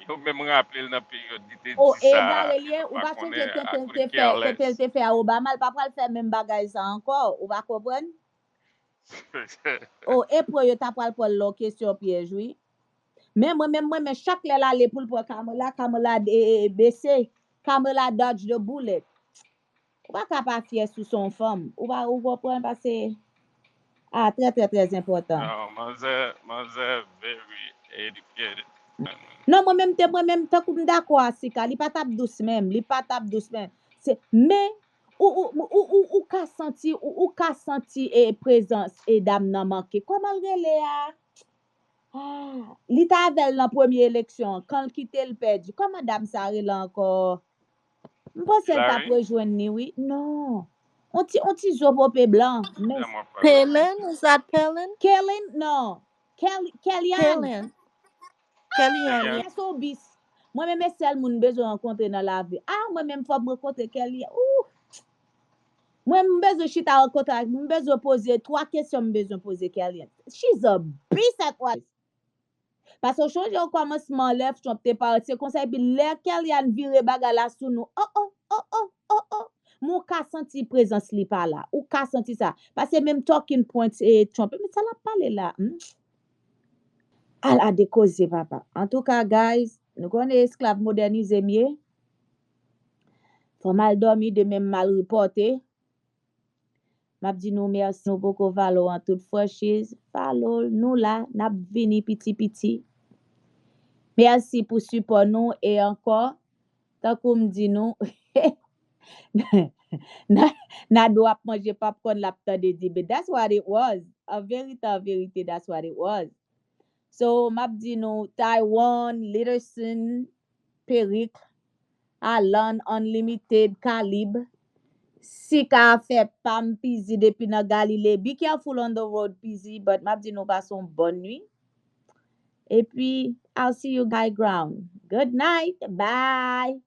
yo même rappelé dans la période, il te oh dit et ça, Darelien ou je pas connais, que à coup de careless. te fait à Obama il pas le faire même bagay ça encore ou pas comprendre oh et pour yo t'a pral pour la question piège oui. Mais moi, chaque là aller pour Kamala baissé, Kamala dodge the bullet. Ou pas capable fier sous son femme. Ou comprendre parce que très important. No, man's very educated. Non, moi-même tant que d'accord si ka, li pas tap douce même, C'est mais ou ka senti et présence et dame nan manqué. Comment rele a? Ah, li ta avec dans première élection quand il quitte le perdu. Comment dame ça rele encore? M'pense elle t'a Hillary, rejoindre ni oui. Non. On ti zo popé blanc. Mais dis-moi pas. Palin, is that Palin? Kellen non. Kellyanne. Palin. Kellyanne, yeah. Kellyanne, Yes obis. Moi même seul moun besoin rencontrer dans la vie. Ah moi même faut me rencontrer Kellyanne. Ouh. Moi me besoin chita rencontrer, me besoin poser trois questions me besoin poser Kellyanne. She's a beast at what. Parce que change au commencement lève Trump te parti conseil puis l'air Kellyanne vire baga la sous nous. Oh. Mon ka senti présence li pas là. Ou ka senti ça. Parce que même talking point et Trump mais ça l'a parlé là. Elle a décausé papa. En tout cas guys, nous connaissons esclave modernisé mieux. Faut mal dormi de même mal reporté. M'a dit nous merci nous beaucoup follow en toute franchise. Follow nous là, n'a vini petit. Merci pour support nous et encore tant qu'on dit nous na doit manger popcorn laptop de debate. That's what it was. A vérité, that's what it was. So m'a dit nous Taiwan, Leaderson, Peric, Alan Unlimited, Calibre. Si ka fait pam pizzi depuis na Galilée. Be careful on the road pizzi, but m'a dit nous passons bonne nuit. Et puis I'll see you guys ground. Good night. Bye.